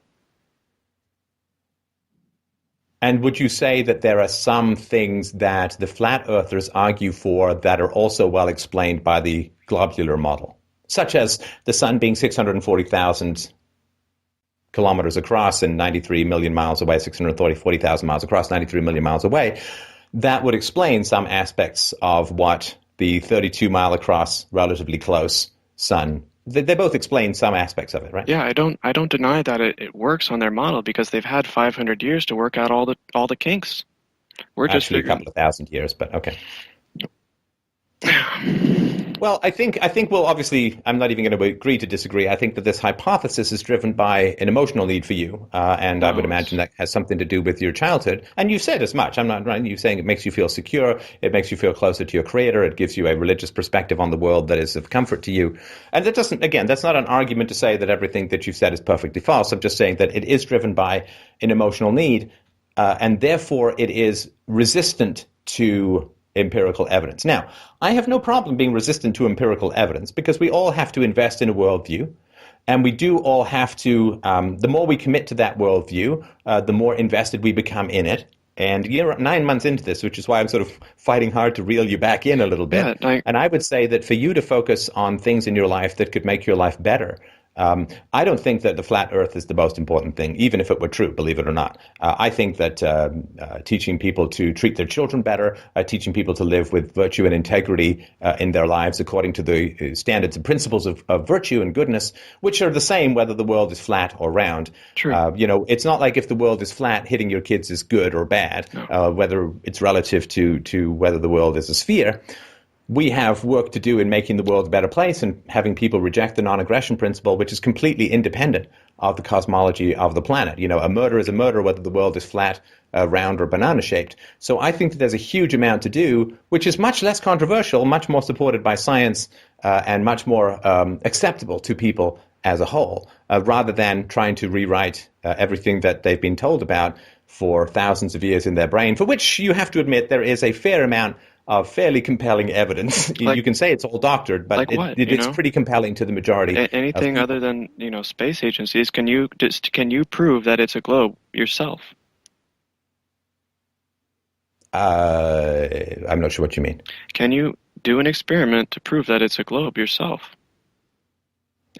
And would you say that there are some things that the flat earthers argue for that are also well explained by the globular model, such as the sun being 640,000 kilometers across and 93 million miles away, 640,000 miles across, 93 million miles away? That would explain some aspects of what the 32-mile across, relatively close sun. They both explain some aspects of it, right? Yeah, I don't deny that it works on their model because they've had 500 years to work out all the kinks. We're just Actually, a figuring. couple of thousand years, but okay. Well, I think we'll obviously, I'm not even going to agree to disagree. I think that this hypothesis is driven by an emotional need for you, and I would imagine that has something to do with your childhood. And you said as much. I'm not right. You're saying it makes you feel secure. It makes you feel closer to your Creator. It gives you a religious perspective on the world that is of comfort to you. And that doesn't, again, that's not an argument to say that everything that you've said is perfectly false. I'm just saying that it is driven by an emotional need, and therefore it is resistant to empirical evidence. Now, I have no problem being resistant to empirical evidence because we all have to invest in a worldview, and we do all have to, the more we commit to that worldview, the more invested we become in it. And you're 9 months into this, which is why I'm sort of fighting hard to reel you back in a little bit. Yeah, and I would say that for you to focus on things in your life that could make your life better, I don't think that the flat earth is the most important thing, even if it were true, believe it or not. I think that teaching people to treat their children better, teaching people to live with virtue and integrity in their lives according to the standards and principles of virtue and goodness, which are the same whether the world is flat or round. True. It's not like if the world is flat, hitting your kids is good or bad, whether it's relative to whether the world is a sphere. We have work to do in making the world a better place and having people reject the non-aggression principle, which is completely independent of the cosmology of the planet. A murder is a murder, whether the world is flat, round, or banana-shaped. So I think that there's a huge amount to do, which is much less controversial, much more supported by science, and much more acceptable to people as a whole, rather than trying to rewrite everything that they've been told about for thousands of years in their brain, for which you have to admit there is a fair amount of fairly compelling evidence. You can say it's all doctored, but it's pretty compelling to the majority. Anything other than space agencies? Can you prove that it's a globe yourself? I'm not sure what you mean. Can you do an experiment to prove that it's a globe yourself?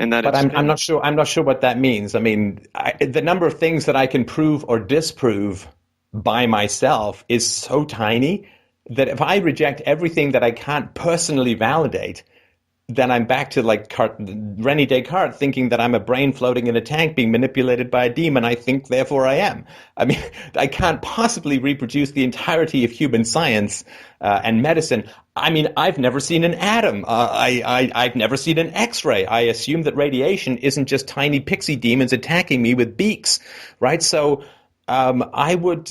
And that but I'm not sure. I'm not sure what that means. I mean, the number of things that I can prove or disprove by myself is so tiny that if I reject everything that I can't personally validate, then I'm back to like Rene Descartes thinking that I'm a brain floating in a tank being manipulated by a demon. I think, therefore I am. I mean, I can't possibly reproduce the entirety of human science and medicine. I mean, I've never seen an atom. I've never seen an X-ray. I assume that radiation isn't just tiny pixie demons attacking me with beaks, right? So I would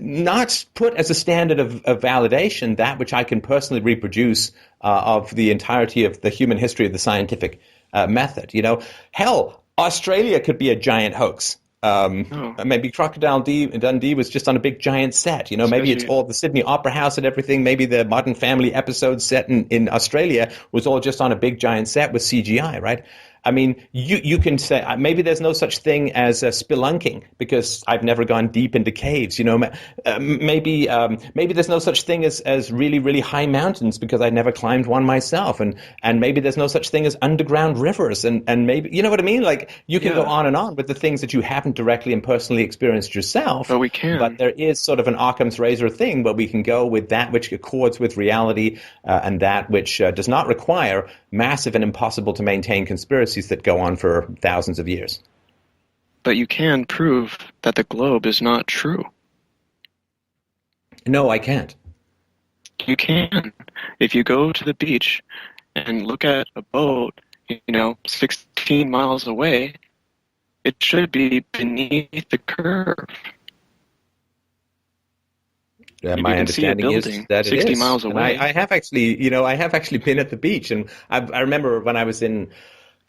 not put as a standard of validation that which I can personally reproduce of the entirety of the human history of the scientific method. Hell, Australia could be a giant hoax. Maybe Crocodile Dundee was just on a big giant set. Maybe it's all the Sydney Opera House and everything. Maybe the Modern Family episode set in Australia was all just on a big giant set with CGI, right? I mean, you can say maybe there's no such thing as spelunking because I've never gone deep into caves. Maybe there's no such thing as really, really high mountains because I never climbed one myself, and maybe there's no such thing as underground rivers, and maybe you know what I mean. Like you can go on and on with the things that you haven't directly and personally experienced yourself. But we can. But there is sort of an Occam's razor thing where we can go with that which accords with reality and that which does not require massive and impossible to maintain conspiracies that go on for thousands of years. But you can prove that the globe is not true. No, I can't. You can. If you go to the beach and look at a boat, 16 miles away, it should be beneath the curve. My understanding is that it 60 is. miles And away. I have actually, I have actually been at the beach, and I remember when I was in,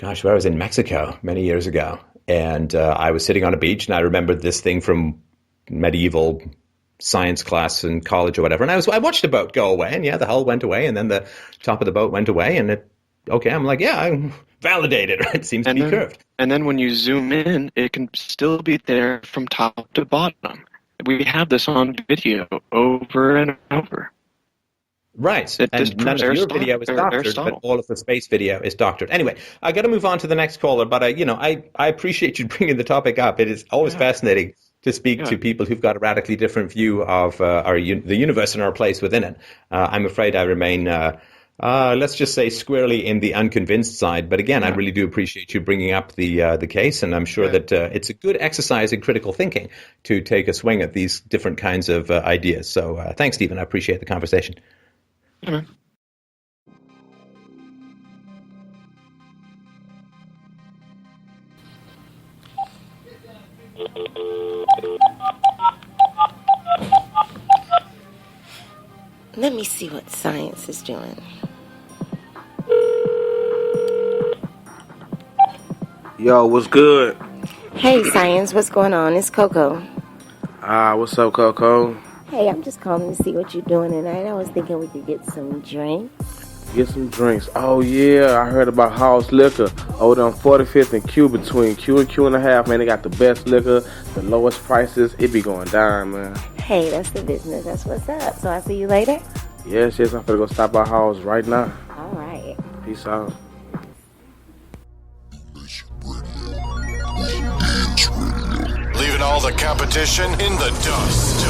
where I was in Mexico many years ago, and I was sitting on a beach, and I remembered this thing from medieval science class in college or whatever, and I watched a boat go away, and the hull went away, and then the top of the boat went away, and I'm like, I'm validated, right? It seems to be curved. And then when you zoom in, it can still be there from top to bottom. We have this on video over and over. Right, and none of your video is doctored, but all of the space video is doctored. Anyway, I got to move on to the next caller, but I appreciate you bringing the topic up. It is always fascinating to speak to people who've got a radically different view of the universe and our place within it. I'm afraid I remain, let's just say, squarely in the unconvinced side. But again, I really do appreciate you bringing up the case, and I'm sure that it's a good exercise in critical thinking to take a swing at these different kinds of ideas. So thanks, Stephen. I appreciate the conversation. Yeah, man. Let me see what science is doing. Yo, what's good? Hey, science, what's going on? It's Coco. What's up, Coco? Hey, I'm just calling to see what you're doing tonight. I was thinking we could get some drinks. Get some drinks. Oh, yeah, I heard about House Liquor over on 45th and Q, between Q and Q and a half, man. They got the best liquor, the lowest prices. It be going down, man. Hey, that's the business. That's what's up. So I'll see you later? Yes, I'm finna go stop by House right now. All right. Peace out. Leaving all the competition in the dust.